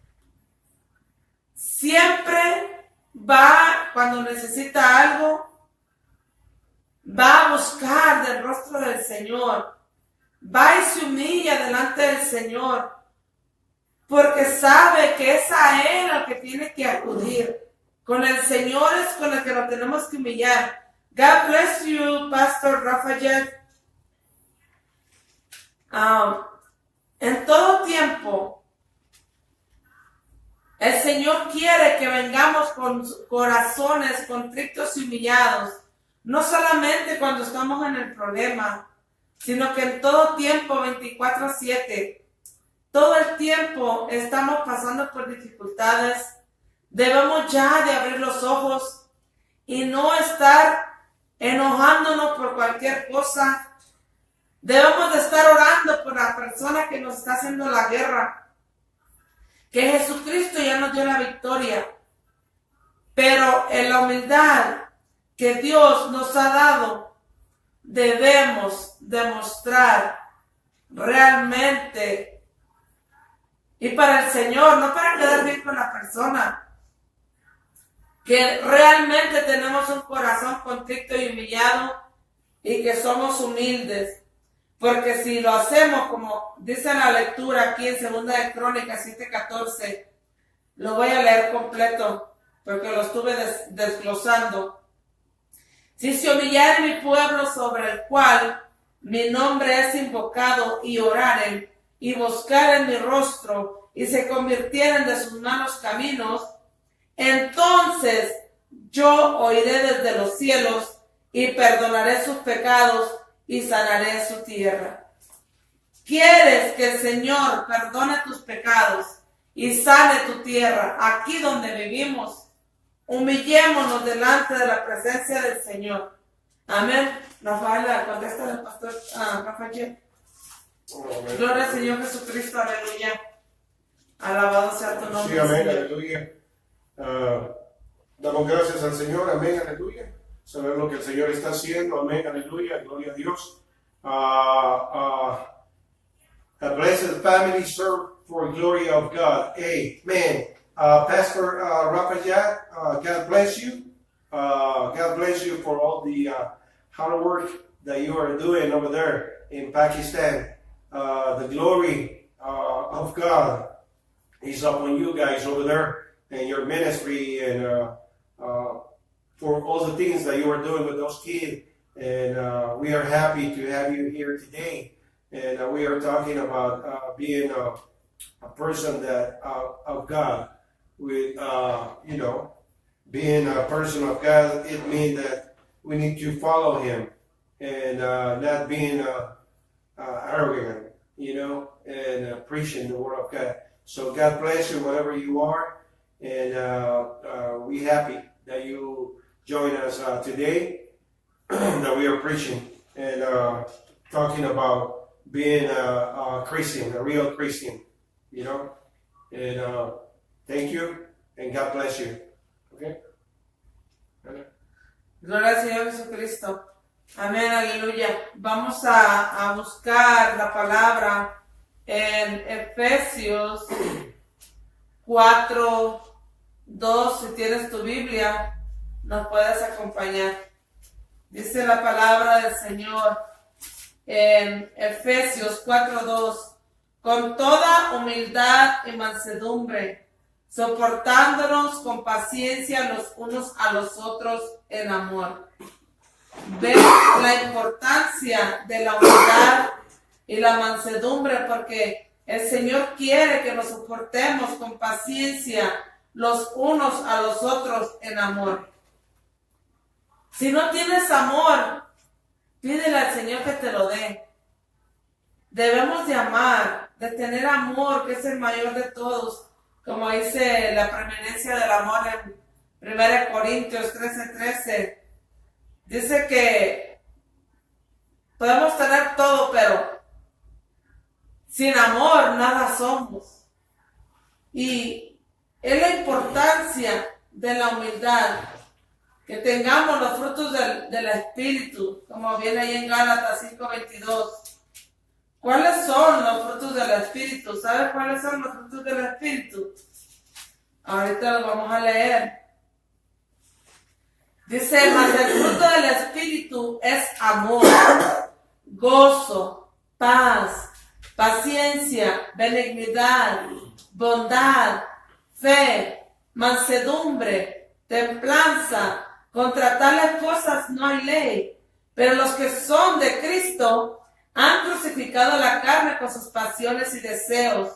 siempre va, cuando necesita algo, va a buscar del rostro del Señor, va y se humilla delante del Señor, porque sabe que es a Él al que tiene que acudir. Con el Señor es con el que nos tenemos que humillar. God bless you, Pastor Rafael. En todo tiempo, el Señor quiere que vengamos con corazones contritos y humillados. No solamente cuando estamos en el problema, sino que en todo tiempo, 24/7, todo el tiempo estamos pasando por dificultades. Debemos ya de abrir los ojos y no estar enojándonos por cualquier cosa. Debemos de estar orando por la persona que nos está haciendo la guerra. Que Jesucristo ya nos dio la victoria. Pero en la humildad que Dios nos ha dado, debemos demostrar realmente, y para el Señor, no para quedar bien con la persona, que realmente tenemos un corazón contrito y humillado y que somos humildes. Porque si lo hacemos como dice la lectura aquí en 2 de Crónicas 7:14, lo voy a leer completo porque lo estuve desglosando. Si se humillare mi pueblo sobre el cual mi nombre es invocado y oraren y buscaren mi rostro y se convirtieren de sus malos caminos, entonces yo oiré desde los cielos y perdonaré sus pecados y sanaré su tierra. ¿Quieres que el Señor perdone tus pecados y sane tu tierra aquí donde vivimos? Humillémonos delante de la presencia del Señor. Amén. Rafael, contesta el pastor Rafael. Gloria al Señor Jesucristo, aleluya. Alabado sea tu nombre. Sí, amén, Señor. aleluya. Damos gracias al Señor, amén, aleluya. Saber lo que el Señor está haciendo, amén, aleluya, gloria a Dios. A blessed family serve for glory of God, amen. Pastor Rafael, God bless you. God bless you for all the hard work that you are doing over there in Pakistan. The glory of God is upon you guys over there and your ministry and for all the things that you are doing with those kids. And we are happy to have you here today. And we are talking about being a person that of God. With being a person of God, it means that we need to follow Him and not being arrogant, and preaching the Word of God. So God bless you wherever you are, and we're happy that you join us today, that we are preaching and talking about being a Christian, a real Christian, and thank you, and God bless you. Okay? Gloria al Señor Jesucristo. Amén, aleluya. Vamos a buscar la palabra en Efesios 4:2. Si tienes tu Biblia, nos puedes acompañar. Dice la palabra del Señor en Efesios 4:2. Con toda humildad y mansedumbre, soportándonos con paciencia los unos a los otros en amor, ver la importancia de la humildad y la mansedumbre, porque el Señor quiere que nos soportemos con paciencia los unos a los otros en amor. Si no tienes amor, pídele al Señor que te lo dé. Debemos de amar, de tener amor, que es el mayor de todos, como dice la preeminencia del amor en 1 Corintios 13:13. Dice que podemos tener todo, pero sin amor nada somos. Y es la importancia de la humildad, que tengamos los frutos del Espíritu, como viene ahí en Gálatas 5:22. ¿Cuáles son los frutos del Espíritu? ¿Sabes cuáles son los frutos del Espíritu? Ahorita los vamos a leer. Dice, mas el fruto del Espíritu es amor, gozo, paz, paciencia, benignidad, bondad, fe, mansedumbre, templanza. Contra tales cosas no hay ley. Pero los que son de Cristo han crucificado la carne con sus pasiones y deseos.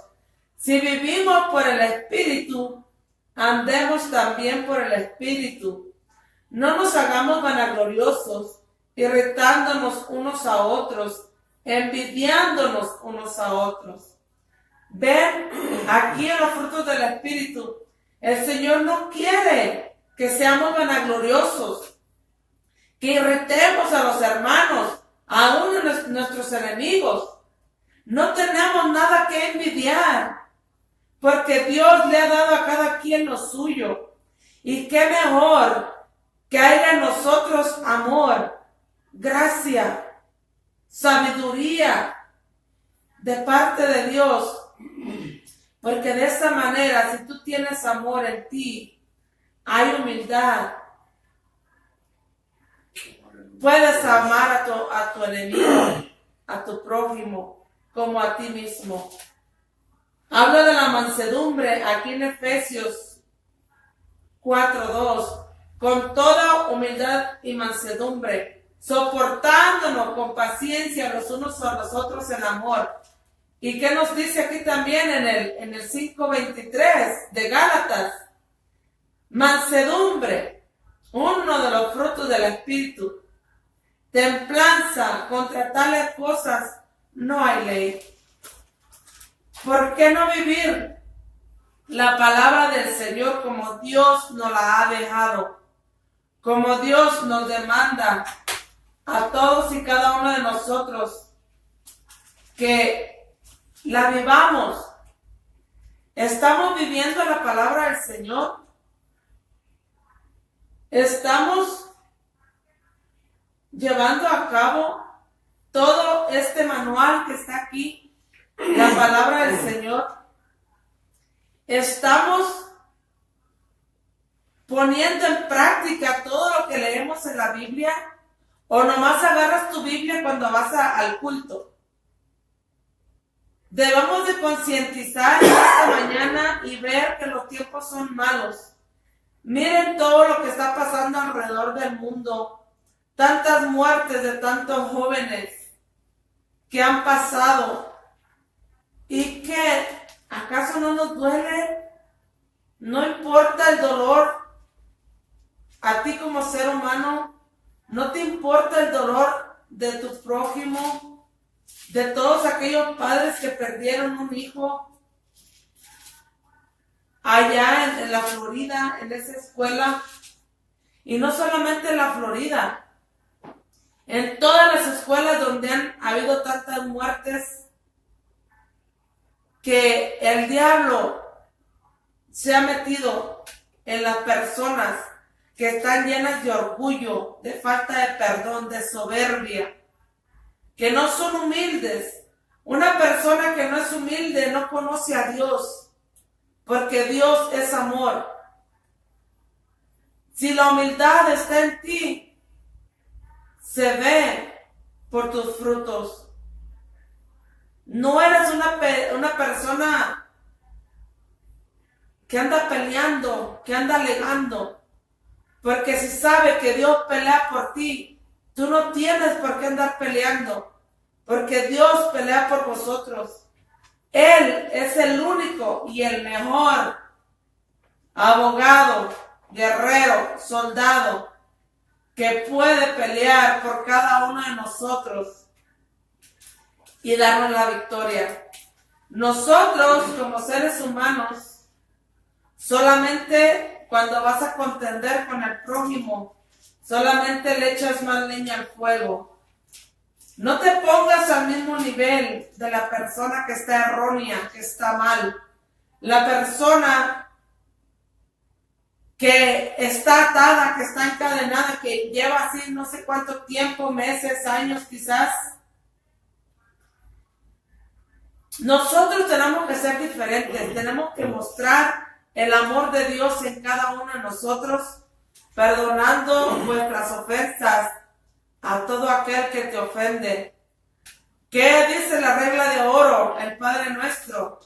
Si vivimos por el Espíritu, andemos también por el Espíritu. No nos hagamos vanagloriosos, irritándonos unos a otros, envidiándonos unos a otros. Ven, aquí en los frutos del Espíritu, el Señor no quiere que seamos vanagloriosos, que irritemos a los hermanos, aún nuestros enemigos. No tenemos nada que envidiar, porque Dios le ha dado a cada quien lo suyo. Y qué mejor que haya en nosotros amor, gracia, sabiduría de parte de Dios. Porque de esa manera, si tú tienes amor en ti, hay humildad. Puedes amar a tu enemigo, a tu prójimo, como a ti mismo. Habla de la mansedumbre aquí en Efesios 4:2. Con toda humildad y mansedumbre, soportándonos con paciencia los unos a los otros en amor. ¿Y qué nos dice aquí también en el 5:23 de Gálatas? Mansedumbre, uno de los frutos del Espíritu. Templanza, contra tales cosas no hay ley. ¿Por qué no vivir la palabra del Señor como Dios nos la ha dejado? Como Dios nos demanda a todos y cada uno de nosotros que la vivamos. ¿Estamos viviendo la palabra del Señor? ¿Estamos llevando a cabo todo este manual que está aquí, la palabra del Señor? ¿Estamos poniendo en práctica todo lo que leemos en la Biblia? ¿O nomás agarras tu Biblia cuando vas al culto? Debemos de concientizar esta mañana y ver que los tiempos son malos. Miren todo lo que está pasando alrededor del mundo. Tantas muertes de tantos jóvenes que han pasado. ¿Y qué? ¿Acaso no nos duele? ¿No importa el dolor? A ti como ser humano, ¿no te importa el dolor de tu prójimo? De todos aquellos padres que perdieron un hijo allá en la Florida, en esa escuela. Y no solamente en la Florida, en todas las escuelas donde han habido tantas muertes, que el diablo se ha metido en las personas que están llenas de orgullo, de falta de perdón, de soberbia, que no son humildes. Una persona que no es humilde no conoce a Dios, porque Dios es amor. Si la humildad está en ti, se ve por tus frutos. No eres una persona que anda peleando, que anda alegando, porque si sabe que Dios pelea por ti, Tú no tienes por qué andar peleando, porque Dios pelea por vosotros. Él es el único y el mejor abogado, guerrero, soldado, que puede pelear por cada uno de nosotros y darnos la victoria. Nosotros, como seres humanos, solamente cuando vas a contender con el prójimo, solamente le echas más leña al fuego. No te pongas al mismo nivel de la persona que está errónea, que está mal. La persona que está atada, que está encadenada, que lleva así no sé cuánto tiempo, meses, años quizás. Nosotros tenemos que ser diferentes, tenemos que mostrar el amor de Dios en cada uno de nosotros, perdonando nuestras ofensas a todo aquel que te ofende. ¿Qué dice la regla de oro, el Padre Nuestro?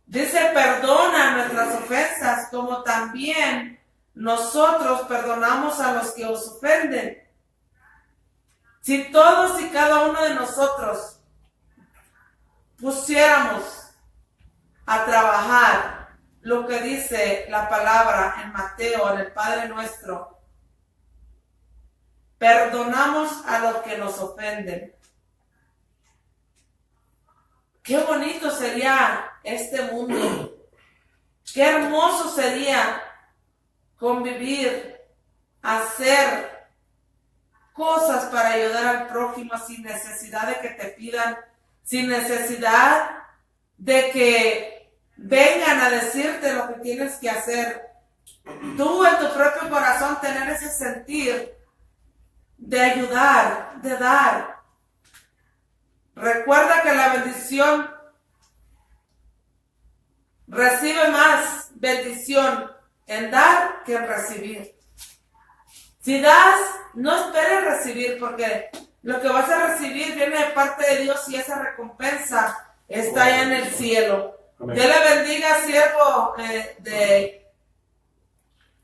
Dice, perdona nuestras ofensas, como también nosotros perdonamos a los que os ofenden. Si todos y cada uno de nosotros pusiéramos a trabajar lo que dice la palabra en Mateo, en el Padre Nuestro, perdonamos a los que nos ofenden. Qué bonito sería este mundo. Qué hermoso sería convivir, hacer cosas para ayudar al prójimo sin necesidad de que te pidan, sin necesidad de que vengan a decirte lo que tienes que hacer. Tú en tu propio corazón tener ese sentir de ayudar, de dar. Recuerda que la bendición recibe más bendición en dar que en recibir. Si das, no esperes recibir, porque lo que vas a recibir viene de parte de Dios y esa recompensa está allá en el cielo. Amén. Dios le bendiga, siervo de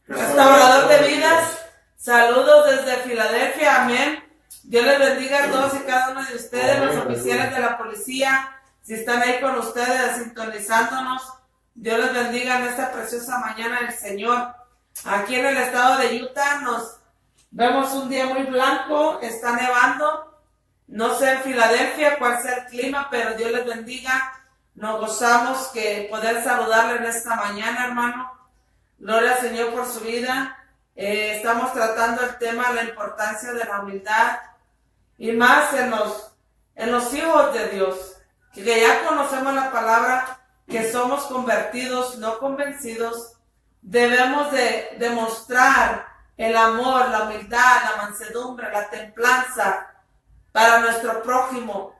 restaurador de vidas. Saludos desde Filadelfia, amén. Dios les bendiga a todos y cada uno de ustedes, amén, los oficiales de la policía, si están ahí con ustedes sintonizándonos. Dios les bendiga en esta preciosa mañana del Señor. Aquí en el estado de Utah nos vemos un día muy blanco, está nevando. No sé en Filadelfia cuál sea el clima, pero Dios les bendiga. Nos gozamos que poder saludarle en esta mañana, hermano. Gloria al Señor por su vida. Estamos tratando el tema de la importancia de la humildad y más en los hijos de Dios, que ya conocemos la palabra, que somos convertidos, no convencidos. Debemos de demostrar el amor, la humildad, la mansedumbre, la templanza para nuestro prójimo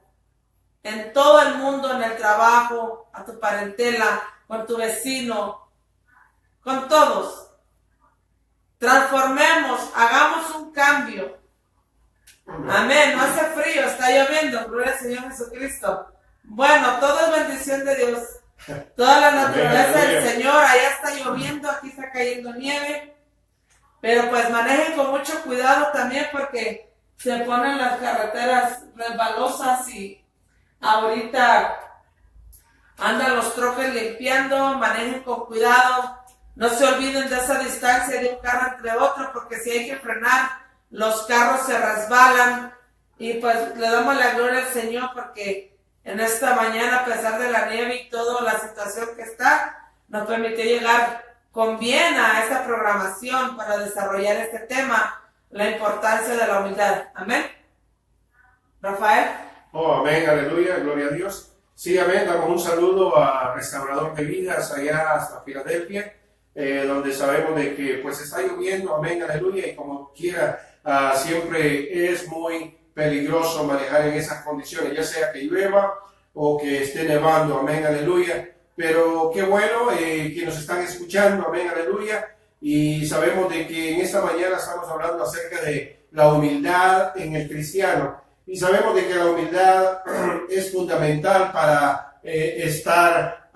en todo el mundo, en el trabajo, a tu parentela, con tu vecino, con todos. Transformemos, hagamos un cambio. Amén, no hace frío, está lloviendo, gloria al Señor Jesucristo. Bueno, todo es bendición de Dios. Toda la naturaleza del Señor, allá está lloviendo, aquí está cayendo nieve. Pero pues manejen con mucho cuidado también porque se ponen las carreteras resbalosas y ahorita andan los troques limpiando. Manejen con cuidado. No se olviden de esa distancia de un carro entre otro, porque si hay que frenar, los carros se resbalan. Y pues le damos la gloria al Señor porque en esta mañana, a pesar de la nieve y toda la situación que está, nos permitió llegar con bien a esta programación para desarrollar este tema, la importancia de la humildad. Amén. Rafael. Oh, amén, aleluya, gloria a Dios. Sí, amén, damos un saludo a Restaurador de Vidas allá hasta Filadelfia. Donde sabemos de que pues está lloviendo, amén, aleluya, y como quiera, siempre es muy peligroso manejar en esas condiciones, ya sea que llueva o que esté nevando, amén, aleluya, pero qué bueno que nos están escuchando, amén, aleluya, y sabemos de que en esta mañana estamos hablando acerca de la humildad en el cristiano, y sabemos de que la humildad es fundamental para estar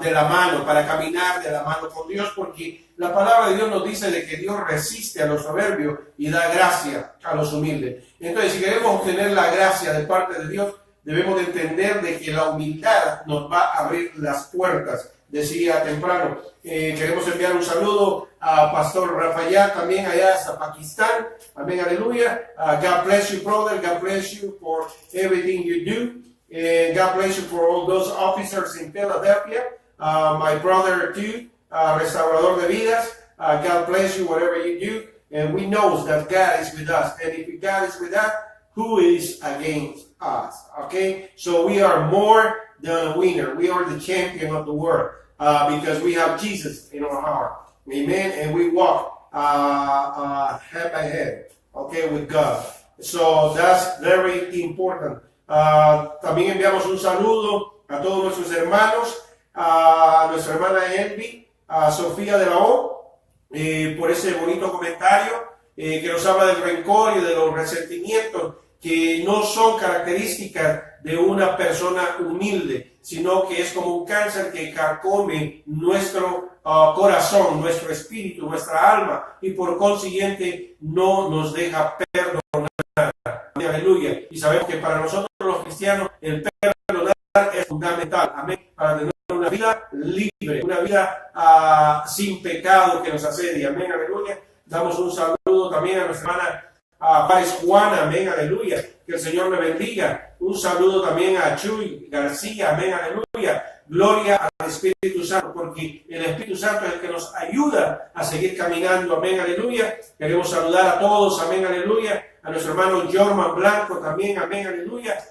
de la mano, para caminar de la mano con Dios, porque la palabra de Dios nos dice de que Dios resiste a los soberbios y da gracia a los humildes. Entonces, si queremos obtener la gracia de parte de Dios, debemos de entender de que la humildad nos va a abrir las puertas. Decía temprano, queremos enviar un saludo a Pastor Rafael, también allá hasta Pakistán. Amén, aleluya. God bless you, brother. God bless you for everything you do. God bless you for all those officers in Philadelphia. My brother too, Restaurador de Vidas. God bless you, whatever you do. And we know that God is with us. And if God is with us, who is against us? Okay, so we are more than a winner. We are the champion of the world because we have Jesus in our heart. Amen. And we walk head by head, okay, with God. So that's very important. También enviamos un saludo a todos nuestros hermanos, a nuestra hermana Envy, a Sofía de la O, por ese bonito comentario que nos habla del rencor y de los resentimientos que no son características de una persona humilde, sino que es como un cáncer que carcome nuestro corazón, nuestro espíritu, nuestra alma, y por consiguiente no nos deja perdonar. Aleluya. Y sabemos que para nosotros los cristianos el perdonar es fundamental. Amén. Para tener una vida libre, una vida sin pecado que nos asedia. Amén. Aleluya. Damos un saludo también a nuestra hermana Paris Juana, amén, aleluya, que el Señor me bendiga. Un saludo también a Chuy García, amén, aleluya. Gloria al Espíritu Santo, porque el Espíritu Santo es el que nos ayuda a seguir caminando, amén, aleluya. Queremos saludar a todos, amén, aleluya. A nuestro hermano Jorman Blanco también, amén, aleluya.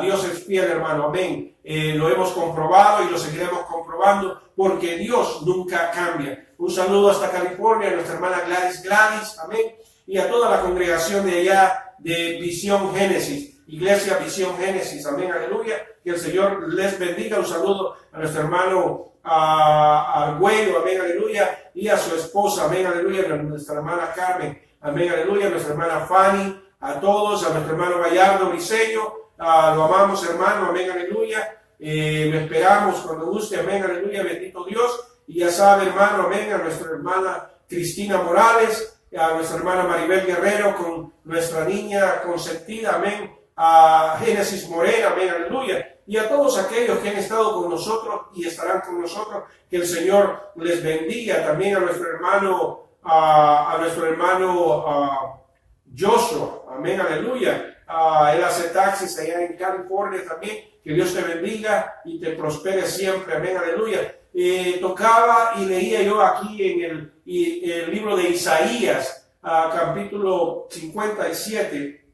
Dios es fiel, hermano, amén. Lo hemos comprobado y lo seguiremos comprobando porque Dios nunca cambia. Un saludo hasta California a nuestra hermana Gladys, amén. Y a toda la congregación de allá de Visión Génesis, Iglesia Visión Génesis, amén, aleluya, que el Señor les bendiga. Un saludo a nuestro hermano Argüello, amén, aleluya, y a su esposa, amén, aleluya, a nuestra hermana Carmen, amén, aleluya, a nuestra hermana Fanny, a todos, a nuestro hermano Gallardo Briseño, lo amamos, hermano, amén, aleluya, lo esperamos cuando guste, amén, aleluya, bendito Dios, y ya sabe, hermano, amén, a nuestra hermana Cristina Morales, a nuestra hermana Maribel Guerrero con nuestra niña consentida, amén, a Génesis Morena, amén, aleluya, y a todos aquellos que han estado con nosotros y estarán con nosotros, que el Señor les bendiga. También a nuestro hermano Joshua, amén, aleluya, él hace taxis allá en California también, que Dios te bendiga y te prospere siempre, amén, aleluya. Tocaba y leía yo aquí en el libro de Isaías, capítulo 57,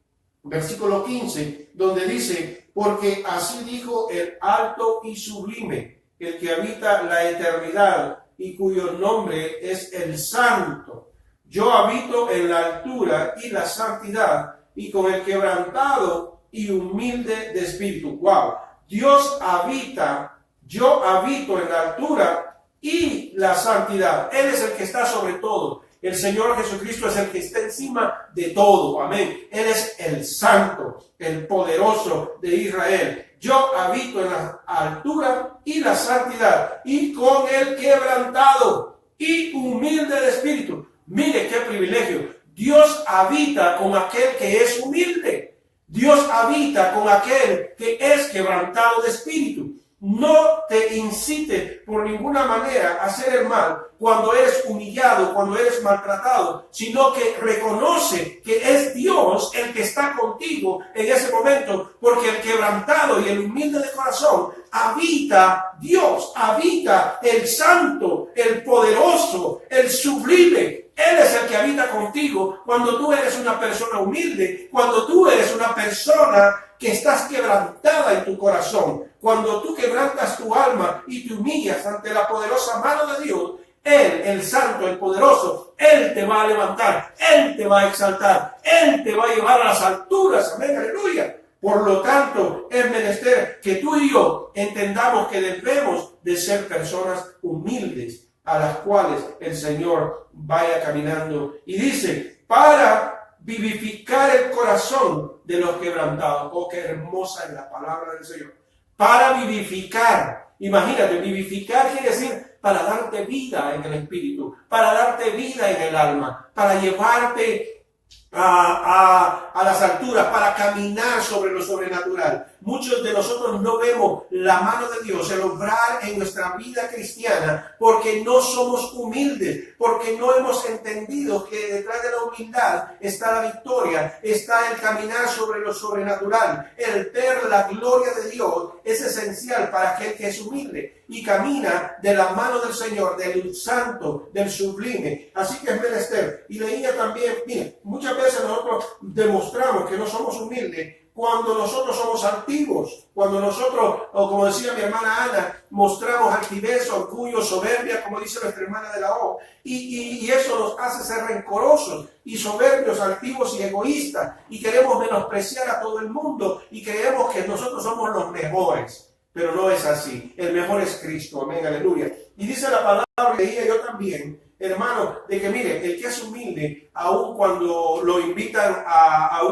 versículo 15, donde dice: porque así dijo el alto y sublime, el que habita la eternidad y cuyo nombre es el Santo. Yo habito en la altura y la santidad, y con el quebrantado y humilde de espíritu. Wow, Dios habita. Yo habito en la altura y la santidad. Él es el que está sobre todo. El Señor Jesucristo es el que está encima de todo. Amén. Él es el santo, el poderoso de Israel. Yo habito en la altura y la santidad, y con el quebrantado y humilde de espíritu. Mire qué privilegio. Dios habita con aquel que es humilde. Dios habita con aquel que es quebrantado de espíritu. No te incite por ninguna manera a hacer el mal cuando eres humillado, cuando eres maltratado, sino que reconoce que es Dios el que está contigo en ese momento, porque el quebrantado y el humilde de corazón habita Dios, habita el santo, el poderoso, el sublime. Él es el que habita contigo cuando tú eres una persona humilde, cuando tú eres una persona que estás quebrantada en tu corazón, cuando tú quebrantas tu alma y te humillas ante la poderosa mano de Dios. Él, el santo, el poderoso, Él te va a levantar, Él te va a exaltar, Él te va a llevar a las alturas, amén, aleluya. Por lo tanto, es menester que tú y yo entendamos que debemos de ser personas humildes, a las cuales el Señor vaya caminando. Y dice, para vivificar el corazón de los quebrantados. Oh, qué hermosa es la palabra del Señor. Para vivificar Imagínate, vivificar quiere decir para darte vida en el espíritu, para darte vida en el alma, para llevarte a las alturas, para caminar sobre lo sobrenatural. Muchos de nosotros no vemos la mano de Dios, el obrar en nuestra vida cristiana, porque no somos humildes, porque no hemos entendido que detrás de la humildad está la victoria, está el caminar sobre lo sobrenatural. El ver la gloria de Dios es esencial para aquel que es humilde y camina de la mano del Señor, del santo, del sublime. Así que es menester. Y leía también, mire, muchas veces nosotros demostramos que no somos humildes cuando nosotros somos altivos, cuando nosotros, o como decía mi hermana Ana, mostramos altivez, orgullo, soberbia, como dice nuestra hermana de la O, y eso nos hace ser rencorosos y soberbios, altivos y egoístas, y queremos menospreciar a todo el mundo, y creemos que nosotros somos los mejores, pero no es así. El mejor es Cristo, amén, aleluya. Y dice la palabra, leía yo también, hermano, de que mire, el que es humilde, aun cuando lo invitan a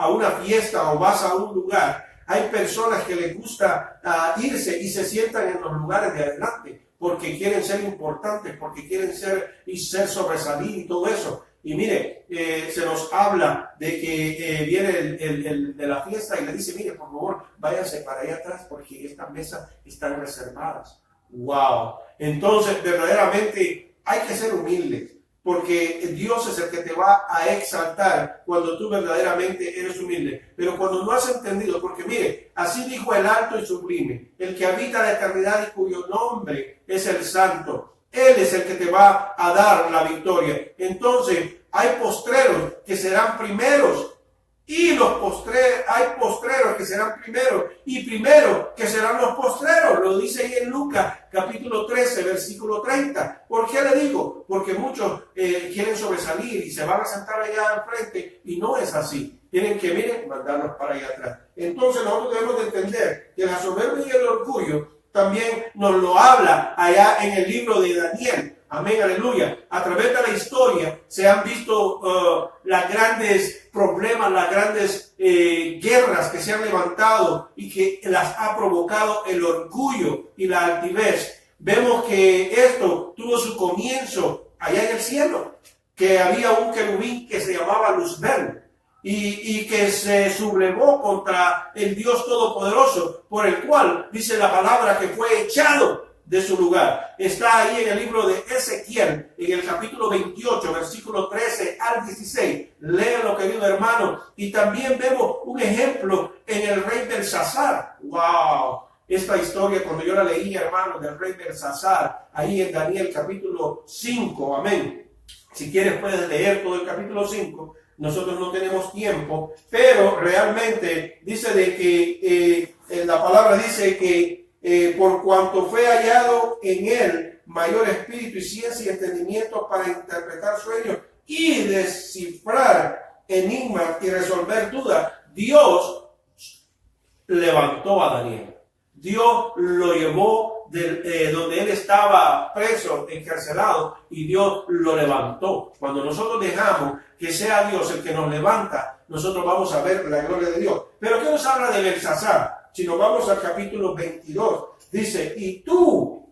una fiesta o vas a un lugar, hay personas que les gusta irse y se sientan en los lugares de adelante porque quieren ser importantes, porque quieren ser sobresalir y todo eso. Y mire, se nos habla de que viene el de la fiesta y le dice, mire, por favor, váyanse para allá atrás porque estas mesas están reservadas. ¡Wow! Entonces, verdaderamente hay que ser humildes, porque Dios es el que te va a exaltar cuando tú verdaderamente eres humilde. Pero cuando no has entendido, porque mire, así dijo el alto y sublime, el que habita la eternidad y cuyo nombre es el santo. Él es el que te va a dar la victoria. Entonces, hay postreros que serán primeros, y hay postreros que serán primeros, y primeros que serán los postreros. Lo dice ahí en Lucas, capítulo 13, versículo 30. ¿Por qué le digo? Porque muchos quieren sobresalir y se van a sentar allá al frente, y no es así. Tienen que, miren, mandarnos para allá atrás. Entonces nosotros debemos de entender que la soberbia y el orgullo también nos lo habla allá en el libro de Daniel. Amén, aleluya. A través de la historia se han visto las grandes problemas, las grandes guerras que se han levantado y que las ha provocado el orgullo y la altivez. Vemos que esto tuvo su comienzo allá en el cielo, que había un querubín que se llamaba Luzbel y que se sublevó contra el Dios Todopoderoso, por el cual dice la palabra que fue echado de su lugar. Está ahí en el libro de Ezequiel, en el capítulo 28, versículo 13 al 16. Léelo, querido hermano. Y también vemos un ejemplo en el rey Belsasar. ¡Wow! Esta historia, cuando yo la leí, hermano, del rey Belsasar, ahí en Daniel capítulo 5. Amén. Si quieres puedes leer todo el capítulo 5. Nosotros no tenemos tiempo, pero realmente dice de que la palabra dice que por cuanto fue hallado en él mayor espíritu y ciencia y entendimiento para interpretar sueños y descifrar enigmas y resolver dudas, Dios levantó a Daniel. Dios lo llevó donde él estaba preso, encarcelado, y Dios lo levantó. Cuando nosotros dejamos que sea Dios el que nos levanta, nosotros vamos a ver la gloria de Dios. Pero ¿qué nos habla de Belsasar? Si nos vamos al capítulo 22, dice, y tú,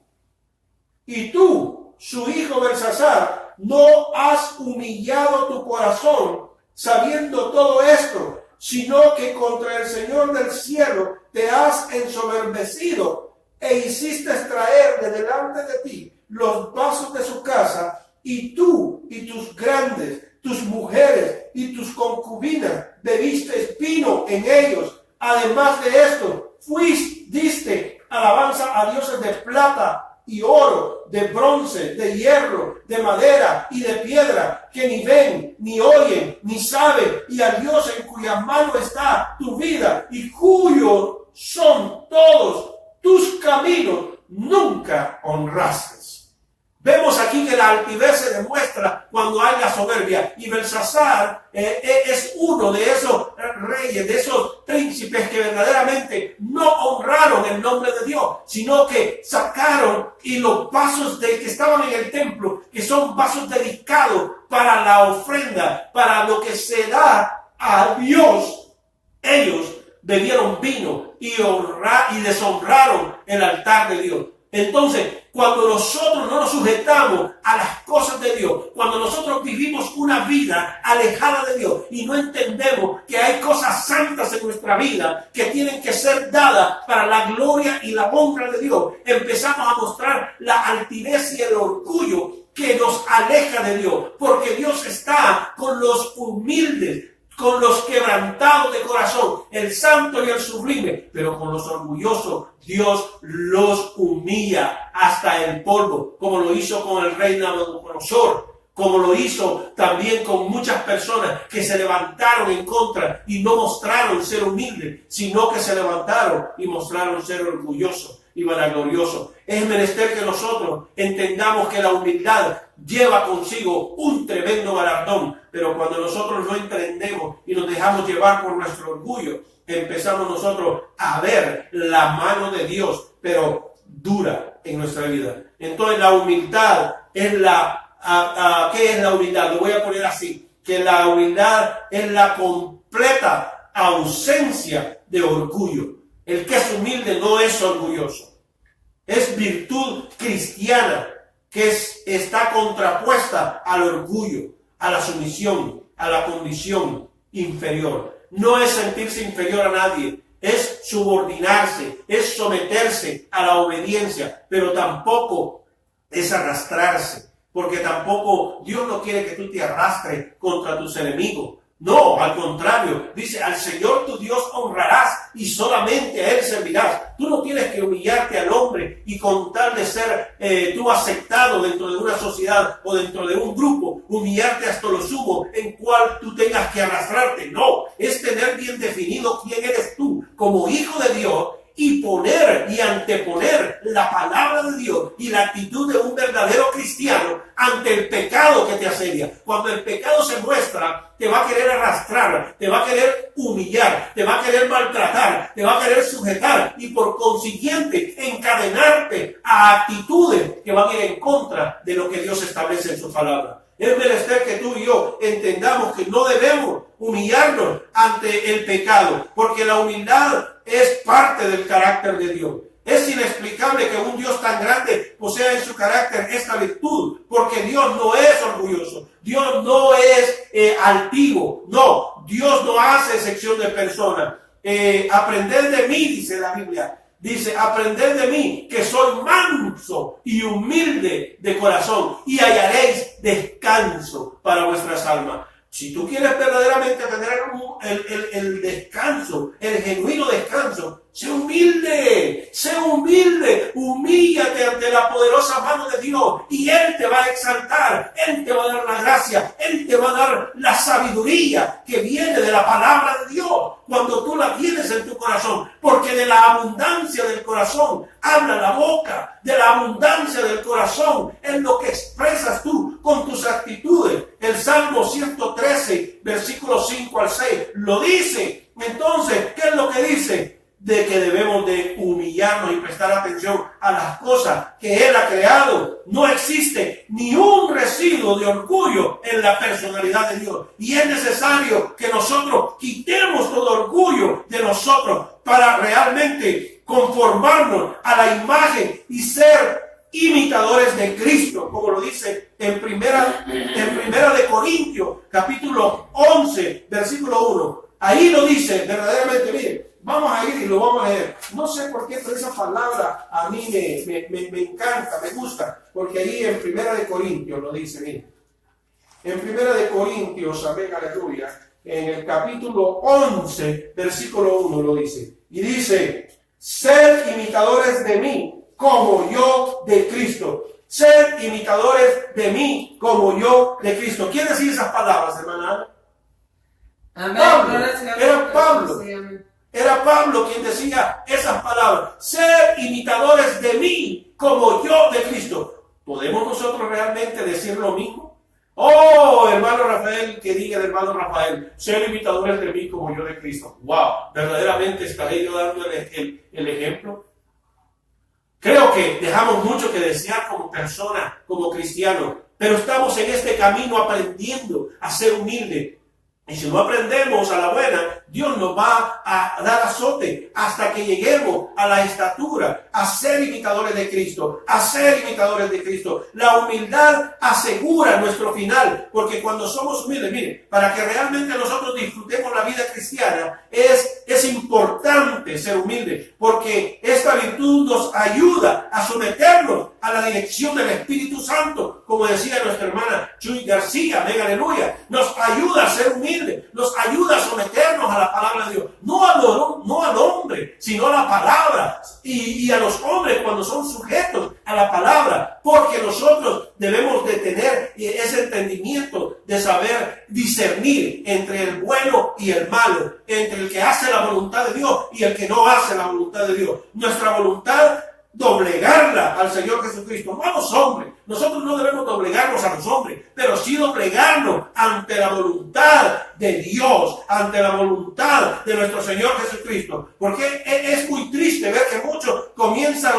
su hijo Belsasar, no has humillado tu corazón sabiendo todo esto, sino que contra el Señor del cielo te has ensoberbecido e hiciste traer de delante de ti los vasos de su casa, y tú y tus grandes, tus mujeres y tus concubinas bebiste vino en ellos. Además de esto, diste alabanza a dioses de plata y oro, de bronce, de hierro, de madera y de piedra, que ni ven, ni oyen, ni saben, y al Dios en cuya mano está tu vida y cuyos son todos tus caminos, nunca honraste. Vemos aquí que la altivez se demuestra cuando hay la soberbia, y Belsasar es uno de esos reyes, de esos príncipes que verdaderamente no honraron el nombre de Dios, sino que sacaron y los vasos que estaban en el templo, que son vasos dedicados para la ofrenda, para lo que se da a Dios, ellos bebieron vino y deshonraron el altar de Dios. Entonces, cuando nosotros no nos sujetamos a las cosas de Dios, cuando nosotros vivimos una vida alejada de Dios y no entendemos que hay cosas santas en nuestra vida que tienen que ser dadas para la gloria y la honra de Dios, empezamos a mostrar la altivez y el orgullo que nos aleja de Dios, porque Dios está con los humildes, con los quebrantados de corazón, el santo y el sublime, pero con los orgullosos Dios los humilla hasta el polvo, como lo hizo con el rey Nabucodonosor, como lo hizo también con muchas personas que se levantaron en contra y no mostraron ser humildes, sino que se levantaron y mostraron ser orgullosos y vanagloriosos. Es menester que nosotros entendamos que la humildad lleva consigo un tremendo galardón, pero cuando nosotros no entendemos y nos dejamos llevar por nuestro orgullo, empezamos nosotros a ver la mano de Dios, pero dura en nuestra vida. Entonces la humildad es ¿qué es la humildad? Lo voy a poner así, que la humildad es la completa ausencia de orgullo. El que es humilde no es orgulloso. Es virtud cristiana que está contrapuesta al orgullo, a la sumisión, a la condición inferior. No es sentirse inferior a nadie, es subordinarse, es someterse a la obediencia, pero tampoco es arrastrarse, porque tampoco Dios no quiere que tú te arrastres contra tus enemigos. No, al contrario, dice, al Señor tu Dios honrarás y solamente a Él servirás. Tú no tienes que humillarte al hombre y con tal de ser tú aceptado dentro de una sociedad o dentro de un grupo, humillarte hasta lo sumo en cual tú tengas que arrastrarte. No, es tener bien definido quién eres tú como hijo de Dios y poner y anteponer la palabra de Dios y la actitud de un verdadero cristiano ante el pecado que te asedia. Cuando el pecado se muestra, te va a querer arrastrar, te va a querer humillar, te va a querer maltratar, te va a querer sujetar y por consiguiente encadenarte a actitudes que van a ir en contra de lo que Dios establece en su palabra. Es menester que tú y yo entendamos que no debemos humillarnos ante el pecado, porque la humildad es parte del carácter de Dios. Es inexplicable que un Dios tan grande posea en su carácter esta virtud, porque Dios no es orgulloso, Dios no es altivo, no, Dios no hace excepción de personas. Aprended de mí, dice la Biblia. Dice, aprended de mí, que soy manso y humilde de corazón, y hallaréis descanso para vuestras almas. Si tú quieres verdaderamente tener el descanso, el genuino descanso, sé humilde, humíllate ante la poderosa mano de Dios y Él te va a exaltar, Él te va a dar la gracia, Él te va a dar la sabiduría que viene de la palabra de Dios cuando tú la tienes en tu corazón, porque de la abundancia del corazón habla la boca, de la abundancia del corazón es lo que expresas tú con tus actitudes. El Salmo 113, versículos 5 al 6, lo dice. Entonces, ¿qué es lo que dice? De que debemos de humillarnos y prestar atención a las cosas que Él ha creado. No existe ni un residuo de orgullo en la personalidad de Dios. Y es necesario que nosotros quitemos todo orgullo de nosotros para realmente conformarnos a la imagen y ser imitadores de Cristo, como lo dice en primera de Corintios, capítulo 11, versículo 1. Ahí lo dice verdaderamente, miren. Vamos a ir y lo vamos a leer. No sé por qué, pero esa palabra a mí me encanta, me gusta. Porque ahí en Primera de Corintios lo dice, miren. En Primera de Corintios, amén, aleluya, en el capítulo 11, versículo 1 lo dice. Y dice, sed imitadores de mí, como yo de Cristo. Sed imitadores de mí, como yo de Cristo. ¿Quién decía esas palabras, hermana? Amén. Pablo. Era Pablo. Sí, amén. Era Pablo quien decía esas palabras. Ser imitadores de mí como yo de Cristo. ¿Podemos nosotros realmente decir lo mismo? Oh, hermano Rafael, que diga el hermano Rafael, ser imitadores de mí como yo de Cristo. Wow, verdaderamente estaré yo dando el ejemplo. Creo que dejamos mucho que desear como persona, como cristiano, pero estamos en este camino aprendiendo a ser humilde. Y si no aprendemos a la buena, Dios nos va a dar azote hasta que lleguemos a la estatura, a ser imitadores de Cristo, a ser imitadores de Cristo. La humildad asegura nuestro final, porque cuando somos humildes, miren, para que realmente nosotros disfrutemos la vida cristiana, es importante ser humilde, porque esta virtud nos ayuda a someternos a la dirección del Espíritu Santo, como decía nuestra hermana Chuy García, amén, aleluya. Nos ayuda a ser humildes, nos ayuda a someternos a la palabra de Dios, no al hombre, sino a la palabra, y a los hombres cuando son sujetos a la palabra, porque nosotros debemos de tener ese entendimiento de saber discernir entre el bueno y el malo, entre el que hace la voluntad de Dios y el que no hace la voluntad de Dios. Nuestra voluntad, doblegarla al Señor Jesucristo, no a los hombres. Nosotros no debemos doblegarnos a los hombres, pero sí doblegarnos ante la voluntad de Dios, ante la voluntad de nuestro Señor Jesucristo. Porque es muy triste ver que muchos comienzan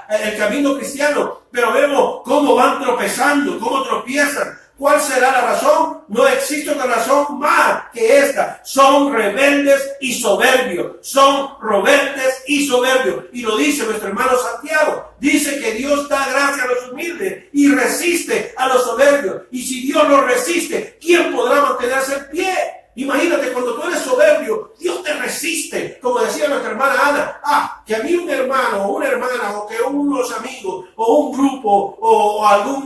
el camino cristiano, pero vemos cómo van tropezando, cómo tropiezan. ¿Cuál será la razón? No existe otra razón más que esta. Son rebeldes y soberbios. Son rebeldes y soberbios. Y lo dice nuestro hermano Santiago. Dice que Dios da gracia a los humildes y resiste a los soberbios. Y si Dios los resiste, ¿quién podrá mantenerse en pie? Imagínate, cuando tú eres soberbio, Dios te resiste. Como decía nuestra hermana Ana, que a mí un hermano o una hermana, o que unos amigos, o un grupo, o algo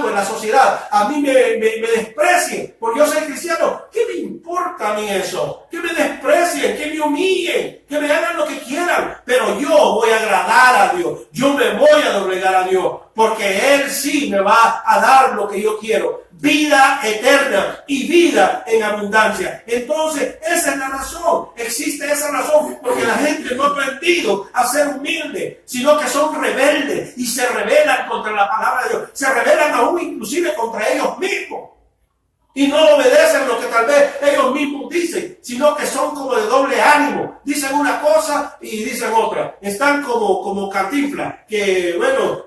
en la sociedad, a mí me desprecien, porque yo soy cristiano. ¿Qué me importa a mí eso? Que me desprecien, que me humillen, que me hagan lo que quieran, pero yo voy a agradar a Dios, yo me voy a doblegar a Dios, porque Él sí me va a dar lo que yo quiero, vida eterna y vida en abundancia. Entonces, esa es la razón, existe esa razón, porque la gente no ha aprendido a ser humilde, sino que son rebeldes y se rebelan contra la palabra de Dios, se rebelan aún inclusive contra ellos mismos. Y no obedecen lo que tal vez ellos mismos dicen, sino que son como de doble ánimo. Dicen una cosa y dicen otra. Están como Cantinflas, que bueno,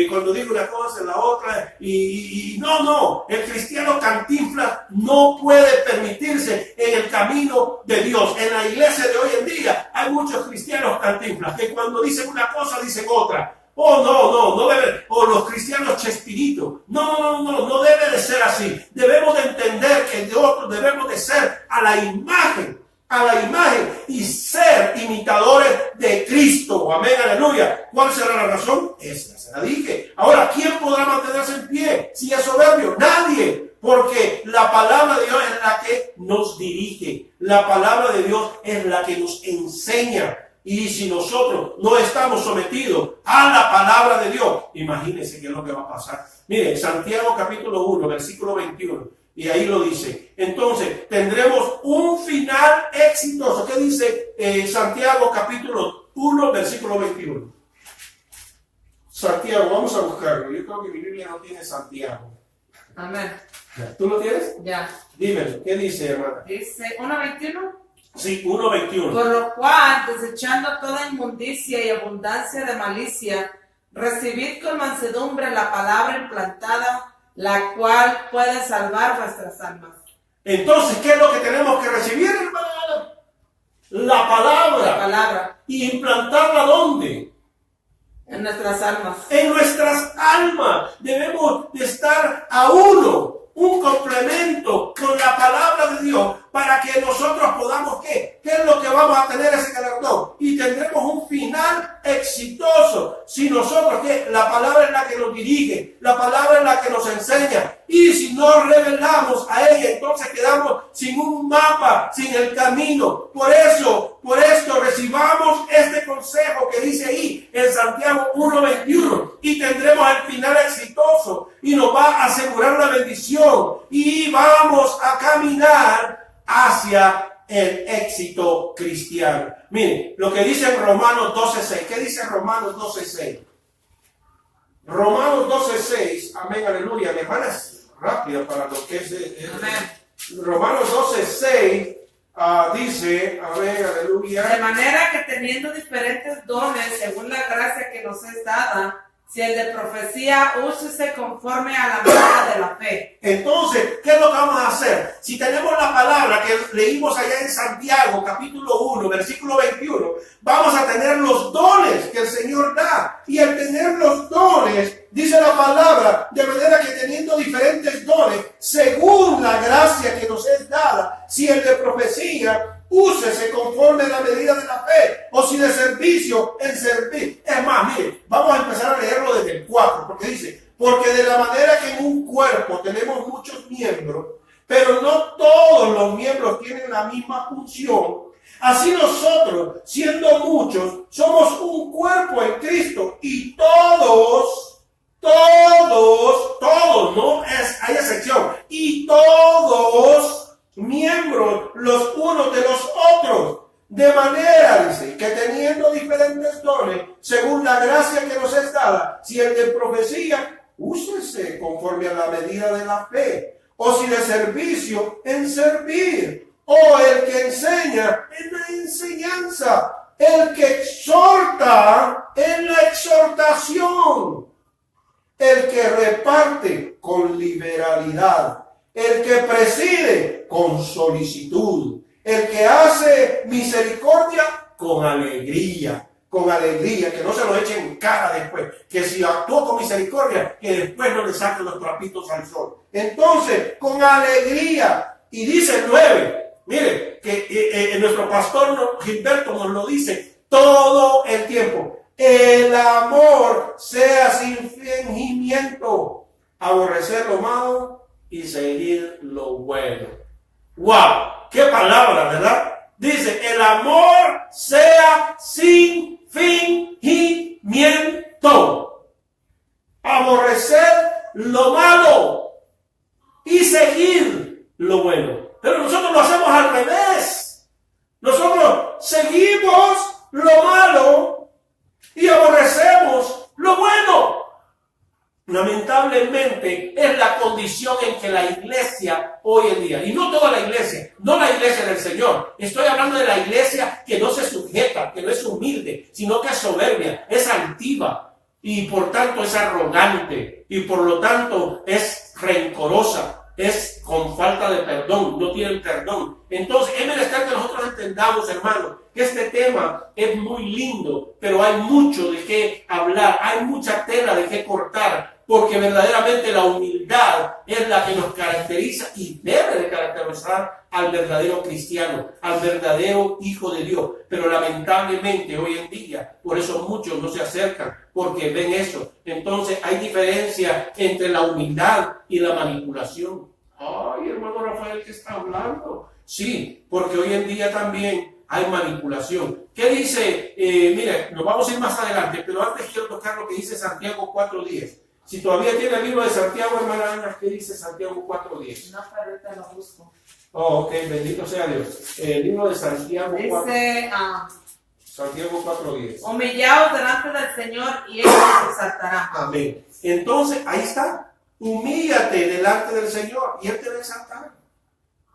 cuando digo una cosa en la otra. Y no, el cristiano Cantinflas no puede permitirse en el camino de Dios. En la iglesia de hoy en día hay muchos cristianos Cantinflas, que cuando dicen una cosa dicen otra. No debe, o los cristianos Chespirito. No debe de ser así. Debemos de entender que nosotros debemos de ser a la imagen y ser imitadores de Cristo. Amén, aleluya. ¿Cuál será la razón? Esa se la dije. Ahora, ¿quién podrá mantenerse en pie si es soberbio? Nadie. Porque la palabra de Dios es la que nos dirige. La palabra de Dios es la que nos enseña. Y si nosotros no estamos sometidos a la palabra de Dios, imagínense qué es lo que va a pasar. Miren, Santiago capítulo 1, versículo 21, y ahí lo dice. Entonces, tendremos un final exitoso. ¿Qué dice Santiago capítulo 1, versículo 21? Santiago, vamos a buscarlo. Yo creo que mi Biblia no tiene Santiago. Amén. ¿Tú lo tienes? Ya. Dímelo, ¿qué dice, hermana? Dice 1:21. Sí, 1:21. Por lo cual, desechando toda inmundicia y abundancia de malicia, recibid con mansedumbre la palabra implantada, la cual puede salvar vuestras almas. Entonces, ¿qué es lo que tenemos que recibir, hermana? La palabra. La palabra. ¿Y implantarla dónde? En nuestras almas. En nuestras almas. Debemos de estar a uno, un complemento con la palabra de Dios, para que nosotros podamos, ¿qué es lo que vamos a tener ese galardón? Y tendremos un final exitoso. Si nosotros, la palabra es la que nos dirige, la palabra es la que nos enseña. Y si no revelamos a ella, entonces quedamos sin un mapa, sin el camino. Por esto recibamos este consejo que dice ahí en Santiago 1:21, y tendremos el final exitoso y nos va a asegurar la bendición y vamos a caminar hacia el éxito cristiano. Miren, lo que dice en Romanos 12:6. ¿Qué dice Romanos 12:6? Romanos 12:6, amén, aleluya. Mi hermana es rápida para lo que es amén. Romanos 12:6 dice, amén, aleluya. De manera que teniendo diferentes dones según la gracia que nos es dada, Si el de profecía, úsese conforme a la medida de la fe. Entonces, ¿qué es lo que vamos a hacer? Si tenemos la palabra que leímos allá en Santiago, capítulo 1, versículo 21, vamos a tener los dones que el Señor da. Y al tener los dones, dice la palabra, de manera que teniendo diferentes dones, según la gracia que nos es dada, si el de profecía, úsese conforme a la medida de la fe, o si de servicio, en servir. Es más, mire, vamos a empezar a leerlo desde el 4, porque dice, porque de la manera que en un cuerpo tenemos muchos miembros, pero no todos los miembros tienen la misma función, así nosotros, siendo muchos, somos un cuerpo en Cristo, y todos, no hay excepción, y todos miembros los unos de los otros, de manera, dice, que teniendo diferentes dones, según la gracia que nos es dada, si el de profecía, úsese conforme a la medida de la fe, o si de servicio, en servir, o el que enseña, en la enseñanza, el que exhorta, en la exhortación, el que reparte con liberalidad, el que preside con solicitud, el que hace misericordia con alegría, que no se lo echen en cara después, que si actuó con misericordia, que después no le saquen los trapitos al sol. Entonces, con alegría, y dice el 9, mire, que nuestro pastor Gilberto nos lo dice todo el tiempo, el amor sea sin fingimiento, aborrecer lo malo y seguir lo bueno. ¡Wow! ¡Qué palabra!, ¿verdad? Dice, el amor sea sin fingimiento. Aborrecer lo malo y seguir lo bueno. Pero nosotros lo hacemos al revés. Nosotros seguimos lo malo y aborrecemos lo bueno. Lamentablemente es la condición en que la iglesia hoy en día, y no toda la iglesia, no la iglesia del Señor, estoy hablando de la iglesia que no se sujeta, que no es humilde, sino que es soberbia, es altiva y por tanto es arrogante y por lo tanto es rencorosa, es con falta de perdón, no tienen perdón. Entonces es menester que nosotros entendamos, hermanos, que este tema es muy lindo, pero hay mucho de qué hablar, hay mucha tela de qué cortar, porque verdaderamente la humildad es la que nos caracteriza y debe de caracterizar al verdadero cristiano, al verdadero hijo de Dios. Pero lamentablemente hoy en día, por eso muchos no se acercan, porque ven eso. Entonces hay diferencia entre la humildad y la manipulación. Ay, hermano Rafael, ¿qué está hablando? Sí, porque hoy en día también hay manipulación. ¿Qué dice? Mire, nos vamos a ir más adelante, pero antes quiero tocar lo que dice Santiago 4:10. Si todavía tiene el libro de Santiago, hermana Ana, ¿qué dice Santiago 4:10? No, pero ahorita lo busco. Oh, ok, bendito sea Dios. El libro de Santiago 4. Dice, Santiago 4:10. humillaos delante del Señor y Él os exaltará. Amén. Entonces, ahí está. Humíllate delante del Señor y Él te va a exaltar.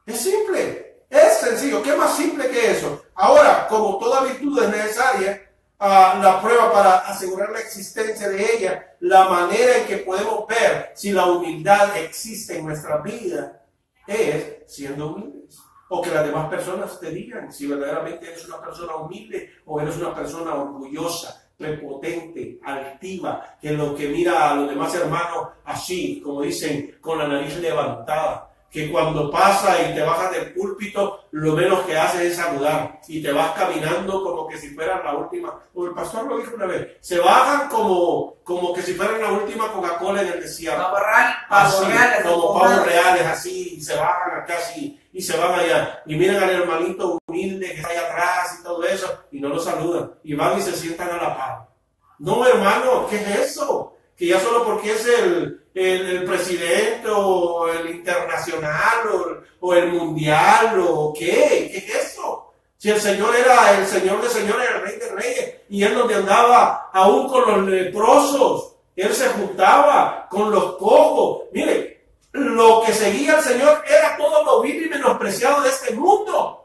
Es simple, es sencillo. ¿Qué más simple que eso? Ahora, como toda virtud es necesaria, la prueba para asegurar la existencia de ella, la manera en que podemos ver si la humildad existe en nuestra vida es siendo humildes. O que las demás personas te digan si verdaderamente eres una persona humilde o eres una persona orgullosa, prepotente, altiva, que lo que mira a los demás hermanos así, como dicen, con la nariz levantada, que cuando pasa y te bajas del púlpito, lo menos que haces es saludar y te vas caminando como que si fueran la última, como el pastor lo dijo una vez, se bajan como que si fueran la última Coca-Cola en el desierto, como pavos reales, así, y se bajan acá así, y se van allá, y miran al hermanito humilde que está allá atrás y todo eso, y no lo saludan, y van y se sientan a la par. No, hermano, ¿qué es eso? Que ya solo porque es el presidente o el internacional o el mundial o ¿qué es eso? Si el Señor era el Señor de señores, el Rey de reyes, y Él donde andaba aún con los leprosos, Él se juntaba con los cojos. Mire, lo que seguía al Señor era todo lo vil y menospreciado de este mundo.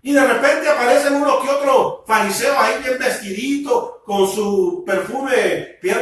Y de repente aparecen uno que otro fariseo ahí bien vestidito, con su perfume bien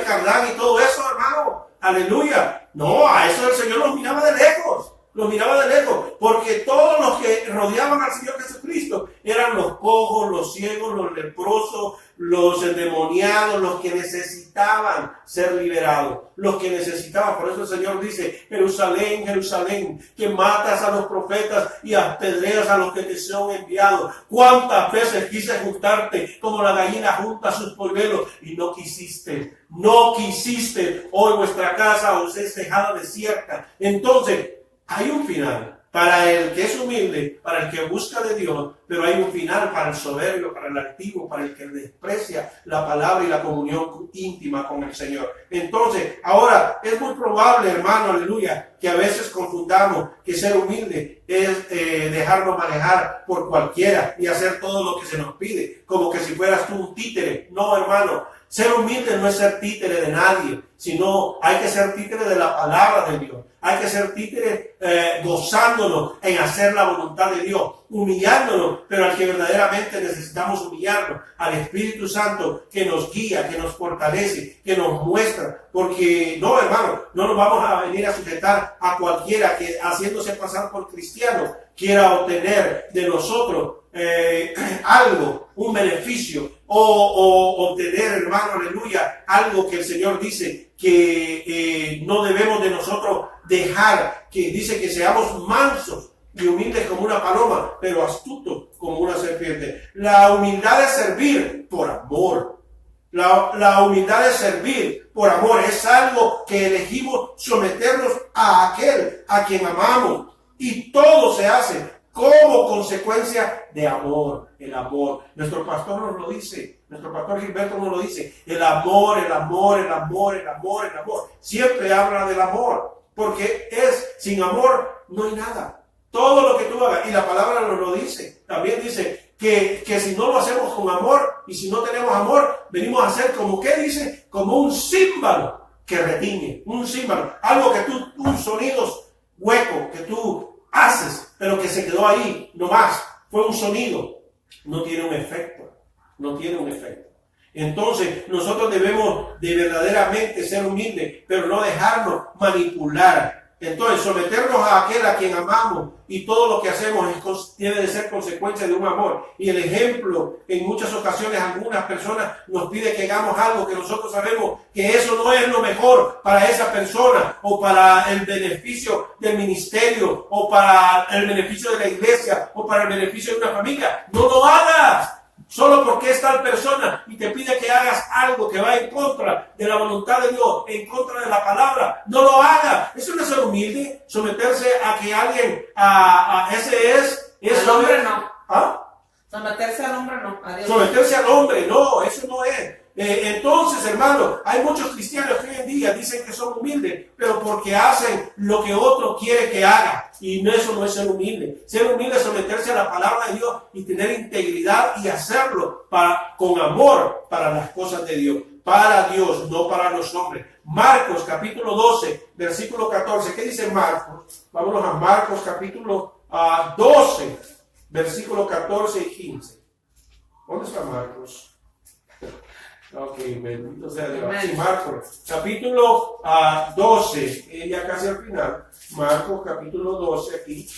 Aleluya. No, a eso el Señor los miraba de lejos. Los miraba de lejos, porque todos los que rodeaban al Señor Jesucristo eran los cojos, los ciegos, los leprosos, los endemoniados, los que necesitaban ser liberados, los que necesitaban. Por eso el Señor dice: Jerusalén, Jerusalén, que matas a los profetas y apedreas a los que te son enviados. ¿Cuántas veces quise juntarte como la gallina junta sus polluelos y no quisiste? No quisiste. Hoy vuestra casa os es dejada desierta. Entonces, hay un final para el que es humilde, para el que busca de Dios, pero hay un final para el soberbio, para el altivo, para el que desprecia la palabra y la comunión íntima con el Señor. Entonces, ahora es muy probable, hermano, aleluya, que a veces confundamos que ser humilde es dejarnos manejar por cualquiera y hacer todo lo que se nos pide, como que si fueras tú un títere. No, hermano, ser humilde no es ser títere de nadie, sino hay que ser títere de la palabra de Dios. Hay que ser títere gozándonos en hacer la voluntad de Dios, humillándonos, pero al que verdaderamente necesitamos humillarnos, al Espíritu Santo que nos guía, que nos fortalece, que nos muestra. Porque no, hermano, no nos vamos a venir a sujetar a cualquiera que, haciéndose pasar por cristiano, quiera obtener de nosotros algo, un beneficio, o obtener, hermano, aleluya, algo que el Señor dice que no debemos de nosotros dejar, que dice que seamos mansos y humildes como una paloma, pero astutos como una serpiente. La humildad es servir por amor. La humildad es servir por amor. Es algo que elegimos someternos a aquel a quien amamos. Y todo se hace como consecuencia de amor. El amor. Nuestro pastor nos lo dice. Nuestro pastor Gilberto nos lo dice. El amor, el amor, el amor, el amor, el amor. Siempre habla del amor. Porque sin amor no hay nada. Todo lo que tú hagas. Y la palabra nos lo dice. También dice que si no lo hacemos con amor y si no tenemos amor, venimos a ser como, ¿qué dice? Como un címbalo que retiñe. Un címbalo. Algo que un sonido hueco que tú haces, pero que se quedó ahí nomás. Fue un sonido. No tiene un efecto. No tiene un efecto. Entonces, nosotros debemos de verdaderamente ser humildes, pero no dejarnos manipular. Entonces, someternos a aquel a quien amamos y todo lo que hacemos tiene de ser consecuencia de un amor. Y el ejemplo, en muchas ocasiones, algunas personas nos piden que hagamos algo que nosotros sabemos que eso no es lo mejor para esa persona, o para el beneficio del ministerio, o para el beneficio de la iglesia, o para el beneficio de una familia. No lo hagas. Solo porque es tal persona y te pide que hagas algo que va en contra de la voluntad de Dios, en contra de la palabra, no lo hagas. Eso no es ser humilde, someterse a que alguien, ese es... Al hombre no. ¿Ah? Someterse al hombre no. Adiós. Someterse al hombre, no, eso no es. Entonces, hermano, hay muchos cristianos que hoy en día dicen que son humildes, pero porque hacen lo que otro quiere que haga. Y eso no es ser humilde. Ser humilde es someterse a la palabra de Dios y tener integridad y hacerlo con amor para las cosas de Dios. Para Dios, no para los hombres. Marcos capítulo 12, versículo 14. ¿Qué dice Marcos? Vámonos a Marcos capítulo 12, versículo 14 y 15. ¿Dónde está Marcos? Ok, bendito sea Dios. Sí, Marcos, capítulo 12, ya casi al final. Marcos, capítulo 12, aquí.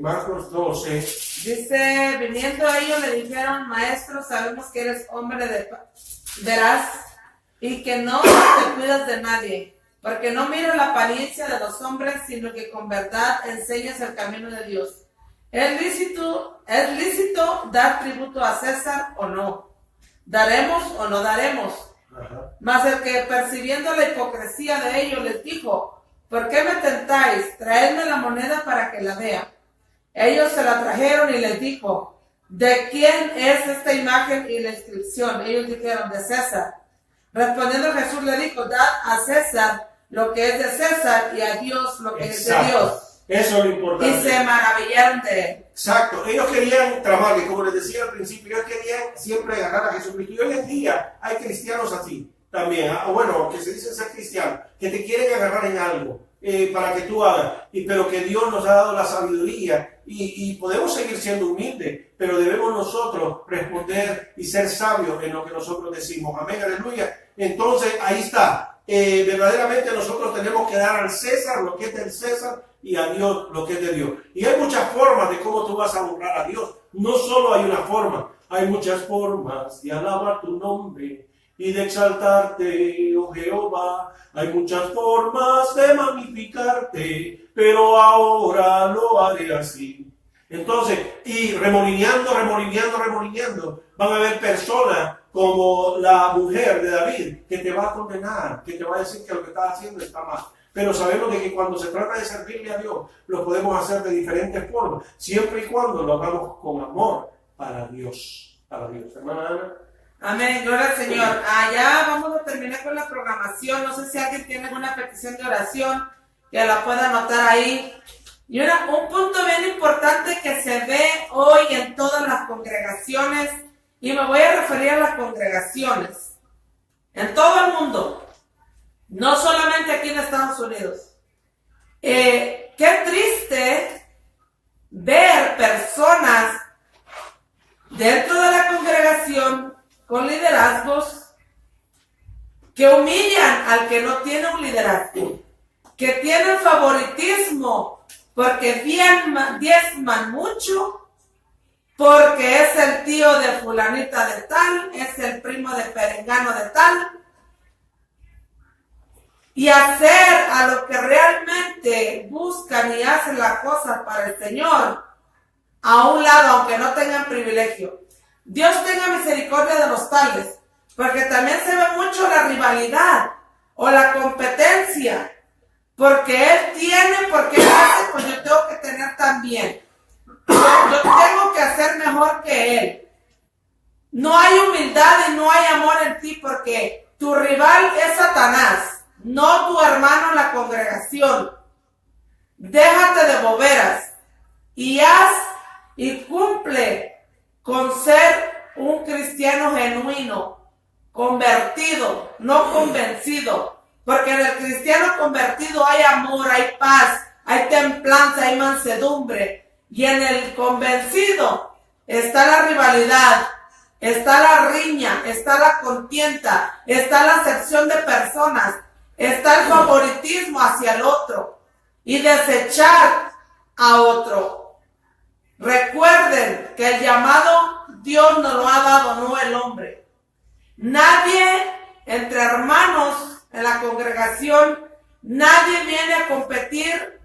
Marcos 12. Dice, viniendo a ellos le dijeron: Maestro, sabemos que eres hombre de veraz y que no te cuidas de nadie, porque no miras la apariencia de los hombres, sino que con verdad enseñas el camino de Dios. ¿Es lícito dar tributo a César o no? ¿Daremos o no daremos? Ajá. Mas el que, percibiendo la hipocresía de ellos, les dijo: ¿por qué me tentáis? Traedme la moneda para que la vea. Ellos se la trajeron y les dijo: ¿de quién es esta imagen y la inscripción? Ellos dijeron: de César. Respondiendo Jesús le dijo: dad a César lo que es de César y a Dios lo que es de Dios. Eso es lo importante. Y se maravillaron de él. Exacto. Ellos querían trabajar, y como les decía al principio, ellos querían siempre agarrar a Jesucristo. Y hoy en día hay cristianos así también. Bueno, que se dicen ser cristianos, que te quieren agarrar en algo para que tú hagas. Pero que Dios nos ha dado la sabiduría y podemos seguir siendo humildes, pero debemos nosotros responder y ser sabios en lo que nosotros decimos. Amén, aleluya. Entonces, ahí está. verdaderamente nosotros tenemos que dar al César lo que es del César y a Dios lo que es de Dios. Y hay muchas formas de cómo tú vas a honrar a Dios. No solo hay una forma, hay muchas formas de alabar tu nombre y de exaltarte, oh Jehová. Hay muchas formas de magnificarte, pero ahora lo haré así. Entonces, y remolineando, van a haber personas como la mujer de David que te va a condenar, que te va a decir que lo que estás haciendo está mal. Pero sabemos de que cuando se trata de servirle a Dios, lo podemos hacer de diferentes formas, siempre y cuando lo hagamos con amor para Dios. Para Dios, hermana Ana. Amén, gloria al Señor. Ya vamos a terminar con la programación. No sé si alguien tiene alguna petición de oración que la pueda anotar ahí. Y un punto bien importante que se ve hoy en todas las congregaciones, y me voy a referir a las congregaciones en todo el mundo, no solamente aquí en Estados Unidos. Qué triste ver personas dentro de la congregación con liderazgos que humillan al que no tiene un liderazgo, que tienen favoritismo porque diezman mucho, porque es el tío de fulanita de tal, es el primo de perengano de tal, y hacer a lo que realmente buscan y hacen las cosas para el Señor a un lado, aunque no tengan privilegio. Dios tenga misericordia de los tales, porque también se ve mucho la rivalidad o la competencia, porque él tiene, porque él hace, pues yo tengo que tener también. Yo tengo que hacer mejor que él. No hay humildad y no hay amor en ti, porque tu rival es Satanás, no tu hermano en la congregación. Déjate de boberas y haz y cumple con ser un cristiano genuino, convertido, no convencido. Porque en el cristiano convertido hay amor, hay paz, hay templanza, hay mansedumbre. Y en el convencido está la rivalidad, está la riña, está la contienda, está la acepción de personas, está el favoritismo hacia el otro y desechar a otro. Recuerden que el llamado Dios nos lo ha dado, no el hombre. Nadie entre hermanos en la congregación, nadie viene a competir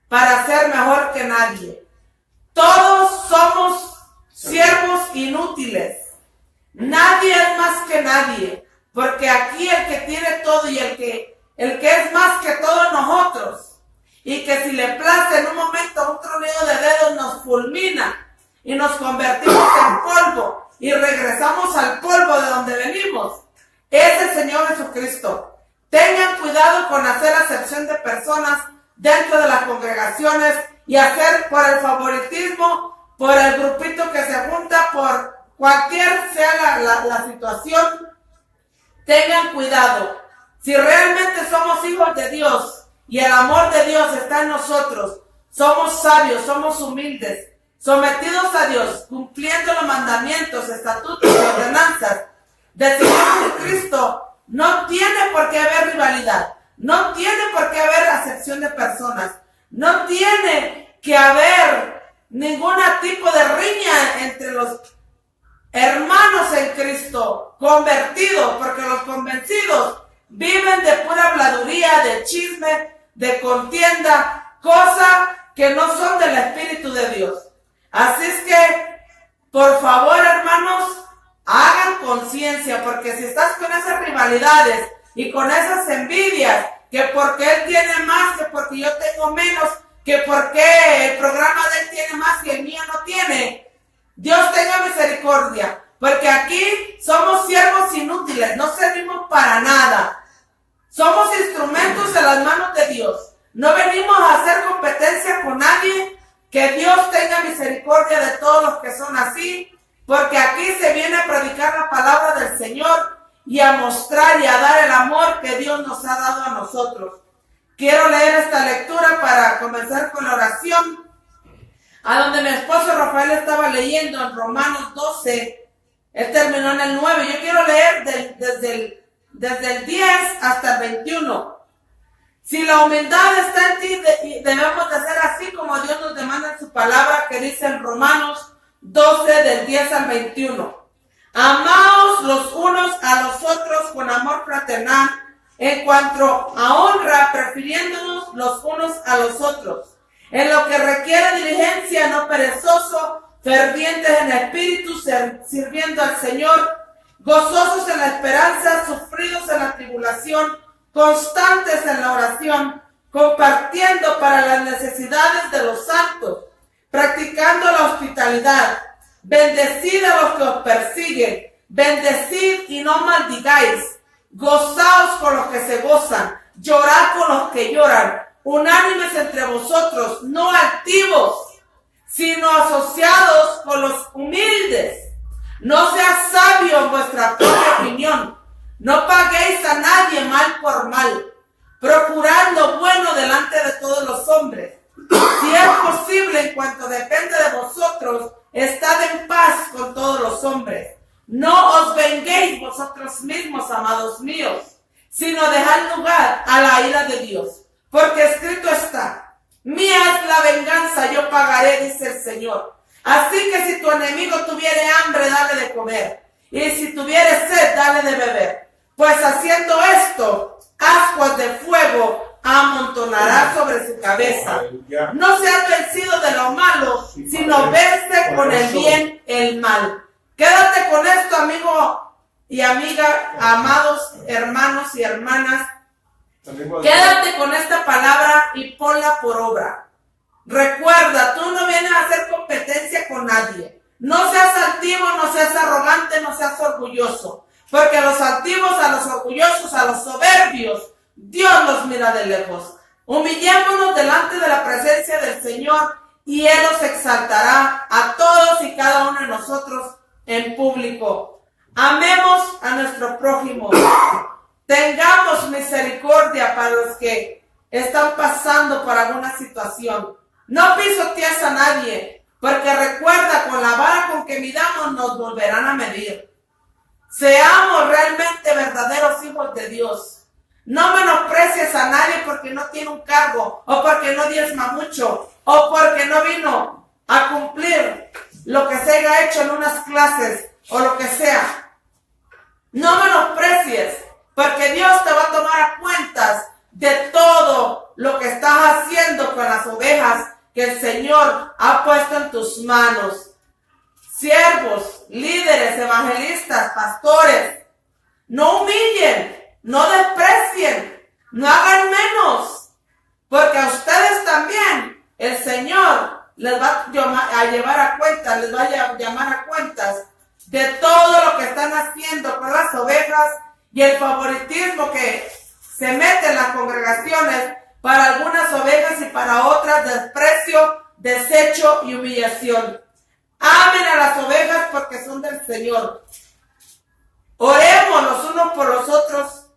para ser mejor que nadie. Todos somos siervos inútiles. Nadie es más que nadie, porque aquí el que tiene todo y el que es más que todos nosotros, y que si le place en un momento un tronido de dedos nos fulmina y nos convertimos en polvo y regresamos al polvo de donde venimos, es el Señor Jesucristo. Tengan cuidado con hacer acepción de personas dentro de las congregaciones y hacer por el favoritismo, por el grupito que se junta, por cualquier sea la situación. Tengan cuidado. Si realmente somos hijos de Dios y el amor de Dios está en nosotros, somos sabios, somos humildes, sometidos a Dios, cumpliendo los mandamientos, estatutos y ordenanzas del Señor Jesucristo, no tiene por qué haber rivalidad, no tiene por qué haber acepción de personas, no tiene que haber ningún tipo de riña entre los hermanos en Cristo, convertidos, porque los convencidos viven de pura habladuría, de chisme, de contienda, cosas que no son del Espíritu de Dios. Así es que, por favor, hermanos, hagan conciencia, porque si estás con esas rivalidades y con esas envidias, que porque él tiene más, que porque yo tengo menos, que porque el programa de él tiene más y el mío no tiene, Dios tenga misericordia, porque aquí somos siervos inútiles, no servimos para nada. Somos instrumentos en las manos de Dios. No venimos a hacer competencia con nadie. Que Dios tenga misericordia de todos los que son así, porque aquí se viene a predicar la palabra del Señor y a mostrar y a dar el amor que Dios nos ha dado a nosotros. Quiero leer esta lectura para comenzar con la oración, a donde mi esposo Rafael estaba leyendo en Romanos 12. Él terminó en el 9. Yo quiero leer desde el desde el 10 hasta el 21. Si la humildad está en ti, debemos de hacer así como Dios nos demanda en su palabra, que dice en Romanos 12, del 10 al 21. Amaos los unos a los otros con amor fraternal, en cuanto a honra, prefiriéndonos los unos a los otros. En lo que requiere diligencia, no perezoso, fervientes en espíritu, sirviendo al Señor, gozosos en la esperanza, sufridos en la tribulación, constantes en la oración, compartiendo para las necesidades de los santos, practicando la hospitalidad. Bendecid a los que os persiguen, bendecid y no maldigáis, gozaos con los que se gozan, llorad con los que lloran, unánimes entre vosotros, no altivos, sino asociados con los humildes. No seas sabio en vuestra propia opinión, no paguéis a nadie mal por mal, procurad lo bueno delante de todos los hombres. Si es posible, en cuanto depende de vosotros, estad en paz con todos los hombres. No os venguéis vosotros mismos, amados míos, sino dejad lugar a la ira de Dios. Porque escrito está: mía es la venganza, yo pagaré, dice el Señor. Así que si tu enemigo tuviere hambre, dale de comer, y si tuviere sed, dale de beber. Pues haciendo esto, ascuas de fuego amontonará sobre su cabeza. No seas vencido de lo malo, sino vence con el bien el mal. Quédate con esto, amigo y amiga, amados hermanos y hermanas. Quédate con esta palabra y ponla por obra. Recuerda, tú no vienes a hacer competencia con nadie. No seas altivo, no seas arrogante, no seas orgulloso. Porque a los altivos, a los orgullosos, a los soberbios, Dios los mira de lejos. Humillémonos delante de la presencia del Señor y Él los exaltará a todos y cada uno de nosotros en público. Amemos a nuestro prójimo. Tengamos misericordia para los que están pasando por alguna situación. No pisotees a nadie, porque recuerda, con la vara con que midamos nos volverán a medir. Seamos realmente verdaderos hijos de Dios. No menosprecies a nadie porque no tiene un cargo, o porque no diezma mucho, o porque no vino a cumplir lo que se haya hecho en unas clases, o lo que sea. No menosprecies, porque Dios te va a tomar a cuentas de todo lo que estás haciendo con las ovejas que el Señor ha puesto en tus manos. Siervos, líderes, evangelistas, pastores, no humillen, no desprecien, no hagan menos, porque a ustedes también el Señor les va a llevar a cuentas, les va a llamar a cuentas de todo lo que están haciendo con las ovejas y el favoritismo que se mete en las congregaciones para algunas ovejas y para otras desprecio, desecho y humillación. Amen a las ovejas porque son del Señor. Oremos los unos por los otros,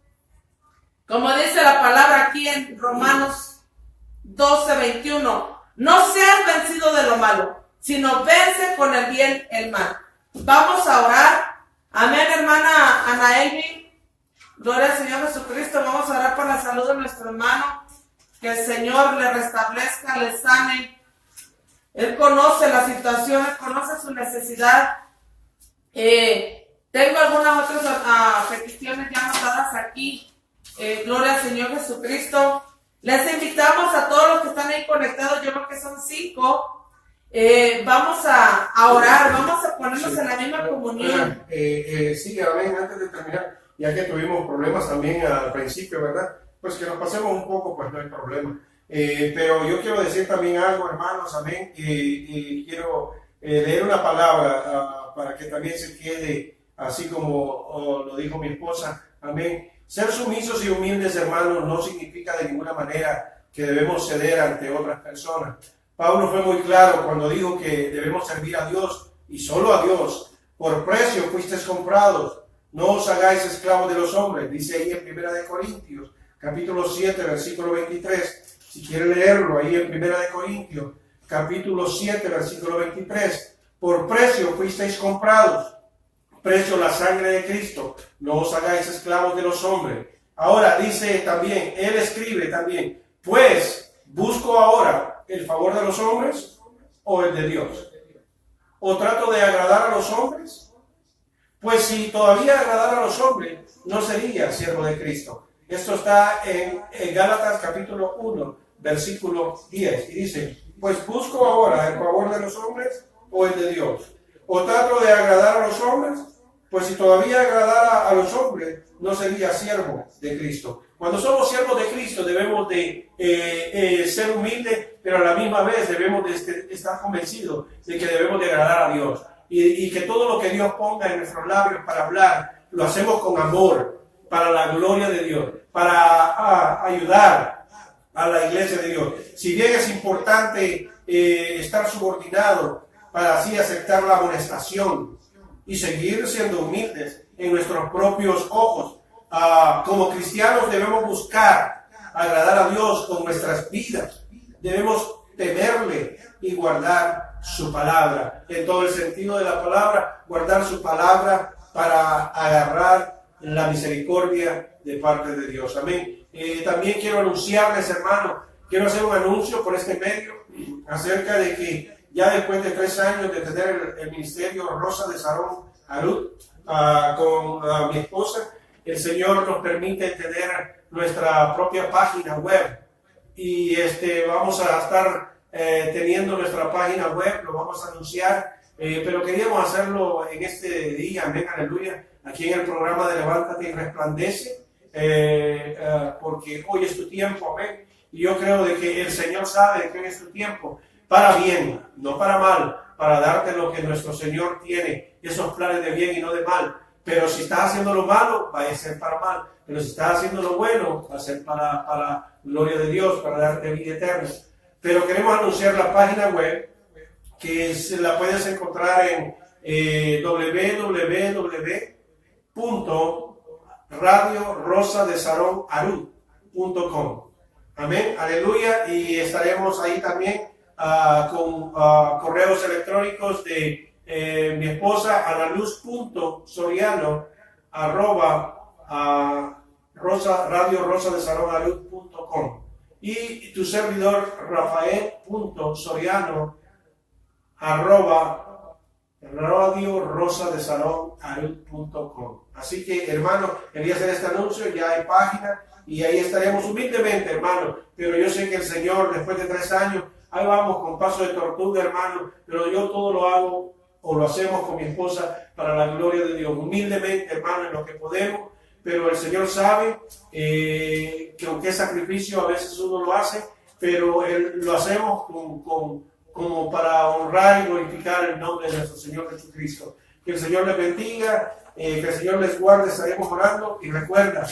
como dice la palabra aquí en Romanos 12:21. No seas vencido de lo malo, sino vence con el bien el mal. Vamos a orar. Amén, hermana Ana Elvin. Gloria al Señor Jesucristo. Vamos a orar por la salud de nuestro hermano. Que el Señor le restablezca, le sane. Él conoce la situación, Él conoce su necesidad. Tengo algunas otras peticiones ya anotadas aquí. Gloria al Señor Jesucristo. Les invitamos a todos los que están ahí conectados, yo creo que son 5. Vamos a orar, vamos a ponernos en la misma comunión. Sí, amén, antes de terminar, ya que tuvimos problemas también al principio, ¿verdad? Pues que nos pasemos un poco, pues no hay problema. Pero yo quiero decir también algo, hermanos, amén. Quiero leer una palabra para que también se quede así como lo dijo mi esposa, amén. Ser sumisos y humildes, hermanos, no significa de ninguna manera que debemos ceder ante otras personas. Pablo fue muy claro cuando dijo que debemos servir a Dios y solo a Dios. Por precio fuisteis comprados. No os hagáis esclavos de los hombres, dice ahí en 1 Corintios, capítulo 7, versículo 23. Si quiere leerlo ahí en 1 Corintios, capítulo 7, versículo 23. Por precio fuisteis comprados. precio la sangre de Cristo. No os hagáis esclavos de los hombres. Ahora dice también, él escribe también, pues busco ahora el favor de los hombres o el de Dios. ¿O trato de agradar a los hombres? Pues si todavía agradara a los hombres, no sería siervo de Cristo. Esto está en Gálatas capítulo 1, versículo 10. Y dice, pues busco ahora el favor de los hombres o el de Dios. ¿O trato de agradar a los hombres? Pues si todavía agradara a los hombres, no sería siervo de Cristo. Cuando somos siervos de Cristo debemos de ser humildes, pero a la misma vez debemos de estar convencidos de que debemos de agradar a Dios. Y que todo lo que Dios ponga en nuestros labios para hablar, lo hacemos con amor, para la gloria de Dios, para ayudar a la iglesia de Dios. Si bien es importante estar subordinado para así aceptar la amonestación y seguir siendo humildes en nuestros propios ojos, como cristianos debemos buscar agradar a Dios con nuestras vidas. Debemos temerle y guardar su palabra, en todo el sentido de la palabra, guardar su palabra para agarrar la misericordia de parte de Dios. Amén. También quiero anunciarles, hermano, quiero hacer un anuncio por este medio acerca de que ya después de 3 años de tener el ministerio Rosa de Sarón Arut con mi esposa, el Señor nos permite tener nuestra propia página web y vamos a estar teniendo nuestra página web, lo vamos a anunciar, pero queríamos hacerlo en este día, amén, aleluya, aquí en el programa de Levántate y Resplandece, porque hoy es tu tiempo, amén, y yo creo de que el Señor sabe que hoy es tu tiempo, para bien, no para mal, para darte lo que nuestro Señor tiene, esos planes de bien y no de mal. Pero si estás haciendo lo malo, va a ser para mal. Pero si estás haciendo lo bueno, va a ser para gloria de Dios, para darte vida eterna. Pero queremos anunciar la página web, que la puedes encontrar en www.radiorosadesaronarut.com. Amén, aleluya. Y estaremos ahí también con correos electrónicos de mi esposa analuz.soriano@radiorosadesaronarut.com y tu servidor rafael.soriano@radiorosadesaronarut.com. Así que, hermano, quería hacer este anuncio, ya hay página y ahí estaremos humildemente, hermano, pero yo sé que el Señor, después de 3 años, ahí vamos con paso de tortuga, hermano, pero yo todo lo hago o lo hacemos con mi esposa para la gloria de Dios, humildemente, hermano, en lo que podemos, pero el Señor sabe que aunque es sacrificio, a veces uno lo hace, pero lo hacemos como para honrar y glorificar el nombre de nuestro Señor Jesucristo. Que el Señor les bendiga, que el Señor les guarde, estaremos orando y recuerda,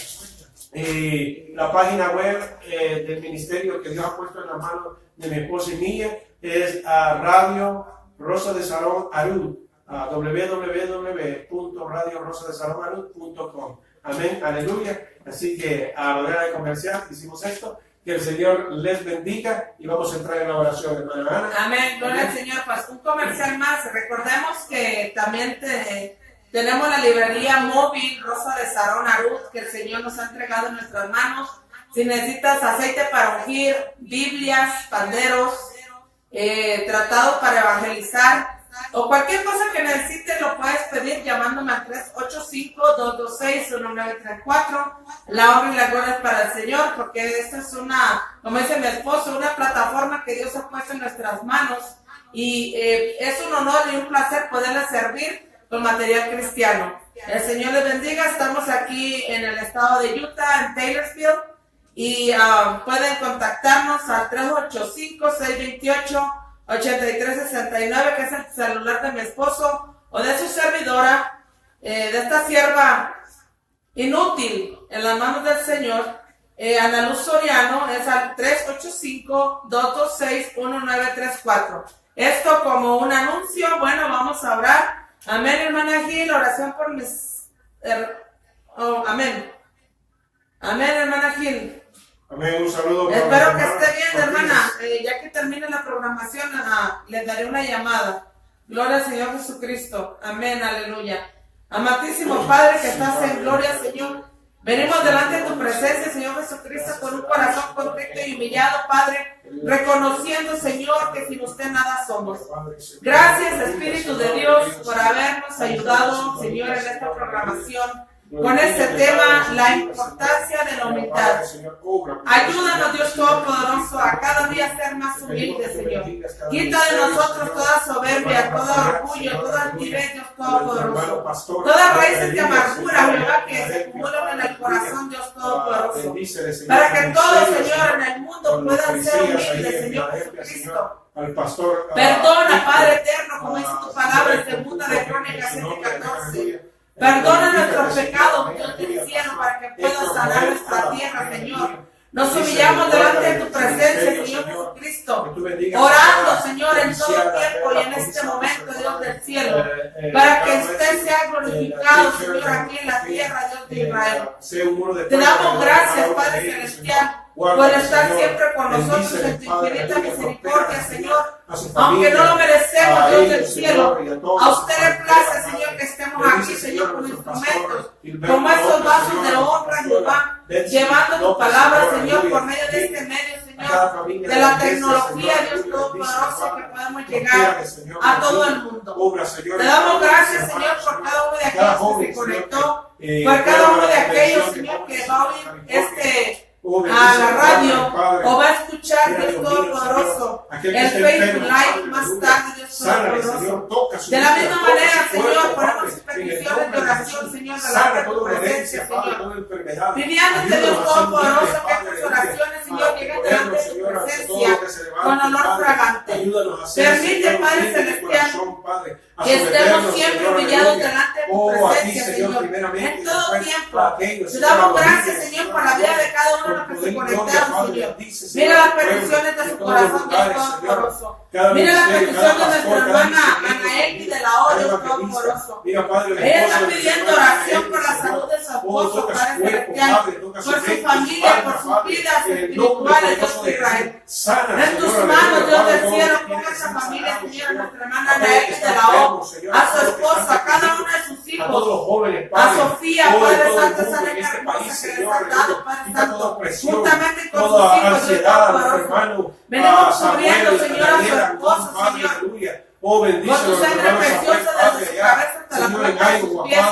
la página web del ministerio que Dios ha puesto en la mano de mi esposa y mía es Radio Rosa de Sarón Arut, www.radiorosadesaronarut.com. Amén, aleluya. Así que a la hora de comercial hicimos esto. Que el Señor les bendiga y vamos a entrar en la oración, hermana Ana. Amén, gloria al Señor. Pues un comercial más. Recordemos que también tenemos la librería móvil Rosa de Sarón Arut, que el Señor nos ha entregado en nuestras manos. Si necesitas aceite para ungir, Biblias, panderos, tratados para evangelizar o cualquier cosa que necesites, lo puedes pedir llamándome al 385-226-1934. La obra y la gloria es para el Señor, porque esta es como dice mi esposo, una plataforma que Dios ha puesto en nuestras manos y es un honor y un placer poderle servir con material cristiano. El Señor les bendiga. Estamos aquí en el estado de Utah, en Taylorsville, y pueden contactarnos al 385-628-8369, que es el celular de mi esposo o de su servidora, de esta sierva inútil en las manos del Señor, Analuz Soriano, es al 385-226-1934. Esto como un anuncio. Bueno, vamos a orar. Amén, hermana Gil, oración por mis... amén. Amén, hermana Gil. Amén, un saludo. Espero que esté bien, hermana. Ya que termine la programación, les daré una llamada. Gloria al Señor Jesucristo. Amén, aleluya. Amantísimo Padre que estás en gloria, Señor. Venimos delante de tu presencia, Señor Jesucristo, con un corazón contrito y humillado, Padre, reconociendo, Señor, que sin usted nada somos. Gracias, Espíritu de Dios, por habernos ayudado, Señor, en esta programación con este tema, la importancia de la humildad. Ayúdanos, Dios Todopoderoso, a cada día ser más humildes, Señor. Quita de nosotros toda soberbia, todo orgullo, toda altivez, Dios Todopoderoso. Todas raíces de amargura, Jehová, que se acumulan en el corazón, Dios Todopoderoso. Para que todos, Señor, en el mundo puedan ser humildes, Señor Jesucristo. Perdona, Padre eterno, como dice tu palabra en segunda de Crónicas 7:14. Perdona nuestros pecados, Dios del cielo, para que puedas sanar nuestra tierra, Señor. Nos humillamos delante de tu presencia, Señor Jesucristo, orando, Señor, en todo tiempo y en este momento, Dios del cielo, para que usted sea glorificado, Señor, aquí en la tierra, Dios de Israel. Te damos gracias, Padre Celestial, por estar siempre con nosotros en tu infinita misericordia, Señor. Aunque no lo merecemos, Dios del cielo, a usted le place, Señor, que estemos aquí, Señor, con instrumentos, como estos vasos de honra, Jehová, llevando tu palabra, Señor, por medio de este medio, Señor, de la tecnología, Dios Todopoderoso, que podemos llegar a todo el mundo. Te damos gracias, Señor, por cada uno de aquellos que se conectó, por cada uno de aquellos, Señor, que va a oír a la radio o va a escuchar, Dios Todopoderoso, el Facebook Live más tarde, Dios Todopoderoso. De la misma manera, Señor, ponemos sus peticiones de oración, Señor, delante de tu presencia, Señor. Pidiéndote, Dios Todopoderoso, que estas oraciones, Señor, lleguen delante de tu presencia con olor fragante. Permite, Padre Celestial, que estemos siempre humillados delante de tu presencia, Señor, en todo tiempo. Te damos gracias, Señor, por la vida de cada uno de los que se conectaron, Señor. Mira las peticiones de su corazón, Dios Todopoderoso. Mira las peticiones de nuestra hermana Anaeli de la O, Dios Todopoderoso. Ella está pidiendo oración por la salud de su esposo, Padre Celestial, por su familia, por sus vidas espirituales, Dios de Israel. En tus manos, Dios del cielo, ponga esa familia, Señor, a nuestra hermana Anaeli de la O, a su esposa, a cada uno de sus hijos, a Sofía, Padre Santo, esa nena hermosa que les ha dado, Padre Santo, juntamente con sus hijos, Dios Todopoderoso. Venimos cubriendo, Señor, a su esposo, Señor. Con tu sangre preciosa desde su cabeza hasta la planta de sus pies.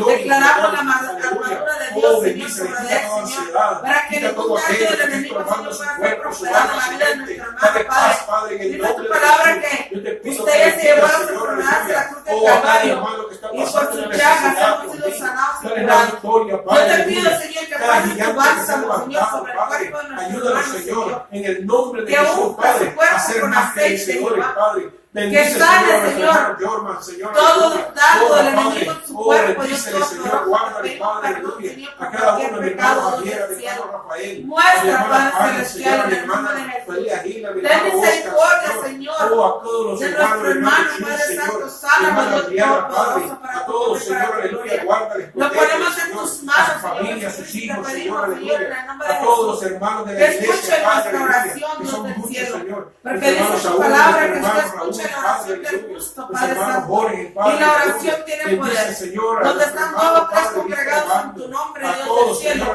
Declaramos la armadura de Dios, Señor, sobre él, Señor, para que ningún daño del enemigo, Señor, pueda ser prosperado en la vida de nuestra hermana, Padre. Dice tu palabra que ustedes se llevaron las enfermedades de la cruz del Calvario y por sus llagas hemos sido sanados y curados. Yo te pido, Señor, que pases tu bálsamo, Señor, sobre el cuerpo de nuestra hermana, Señor, en el nombre de que Jesús, unja su Padre, cuerpo hacer con más que aceite, vencedores, Padre. que sane, Señor, todo dardo del enemigo en su cuerpo, Dios Todopoderoso, que tenga perdón, Señor, por cualquier pecado, Dios del cielo. Muestra, Padre Celestial, en el nombre de Jesús. Ten misericordia, Señor, de nuestro hermano, Padre Santo, sánalo, Dios Todopoderoso, para tu gloria. Lo ponemos en tus manos, Señor Jesús, y te pedimos, Señor, en el nombre de Jesús, que escuche nuestra oración, Dios del cielo, porque dice su palabra que usted escucha la oración del justo, Padre Santo, y la oración tiene poder. Donde están todos tres congregados en tu nombre, Dios del cielo,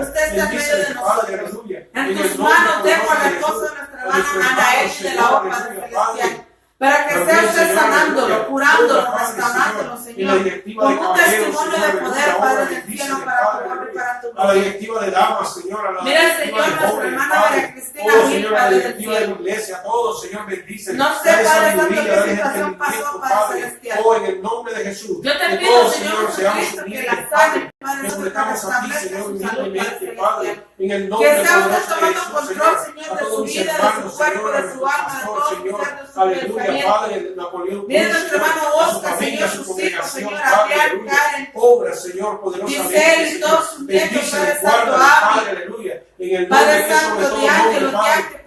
usted está en medio de nosotros. En tus manos dejo la esposa de nuestra hermana Anaeli de la O, Padre Celestial, para que sea usted sanándolo, curándolo, restaurándolo, Señor, como un testimonio de poder, Padre del cielo, para tu honra y para tu a la directiva de damas, Señor, a la mira, directiva Señor, de nuestra jóvenes, hermana Padre, María Cristina oh, Gil, Señor, a la Padre del directiva de la cielo. iglesia, todos, Señor, bendice. No sé, Dale Padre Santo, sabiduría, qué dale situación pasó, entendimiento, Padre Celestial. Oh, en el nombre de Jesús. Yo te Que pido, todos, Señor seamos Jesucristo, que humildes, la Padre, sane, Padre que Santo, para sometamos a ti, establezca Señor, su salud, humildemente, Padre Padre, Celestial. en el Que nombre sea usted poderoso de tomando Jesús, control, Señor, Señor, a de su todos mis vida, de hermanos, su cuerpo, Señor, de a su nuestro alma, de pastor, todo su Señor, ser, de su aleluya, pensamiento. Padre, Napoleón, Mira nuestro hermano Oscar, familia, Señor, su sus hijos, congregación, Señor, Padre, Adrián, aleluya. Karen, Obra, Señor, poderosamente, Giselle y Señor. todos sus nietos, Bendice, Padre Santo, guarda, Abby, Padre, aleluya. En el nombre Padre de Jesús, sobre Santo, todo Diángelo, nombre, Padre. Diángelo,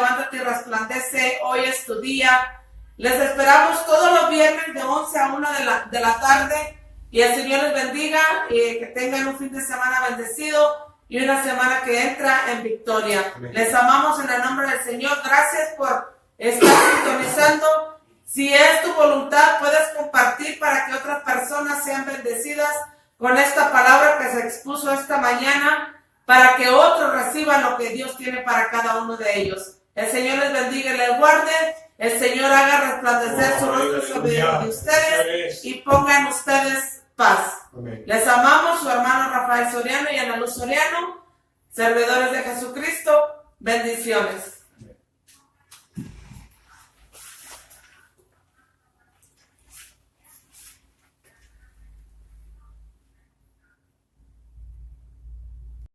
levántate y resplandece, hoy es tu día. Les esperamos todos los viernes de 11 a 1 de la tarde. Y el Señor les bendiga y que tengan un fin de semana bendecido y una semana que entra en victoria. Amén. Les amamos en el nombre del Señor. Gracias por estar sintonizando. Si es tu voluntad, puedes compartir para que otras personas sean bendecidas con esta palabra que se expuso esta mañana, para que otros reciban lo que Dios tiene para cada uno de ellos. El Señor les bendiga y les guarde. El Señor haga resplandecer su rostro sobre ustedes y ponga en ustedes paz. Amén. Les amamos, su hermano Rafael Soriano y Ana Luz Soriano, servidores de Jesucristo. Bendiciones.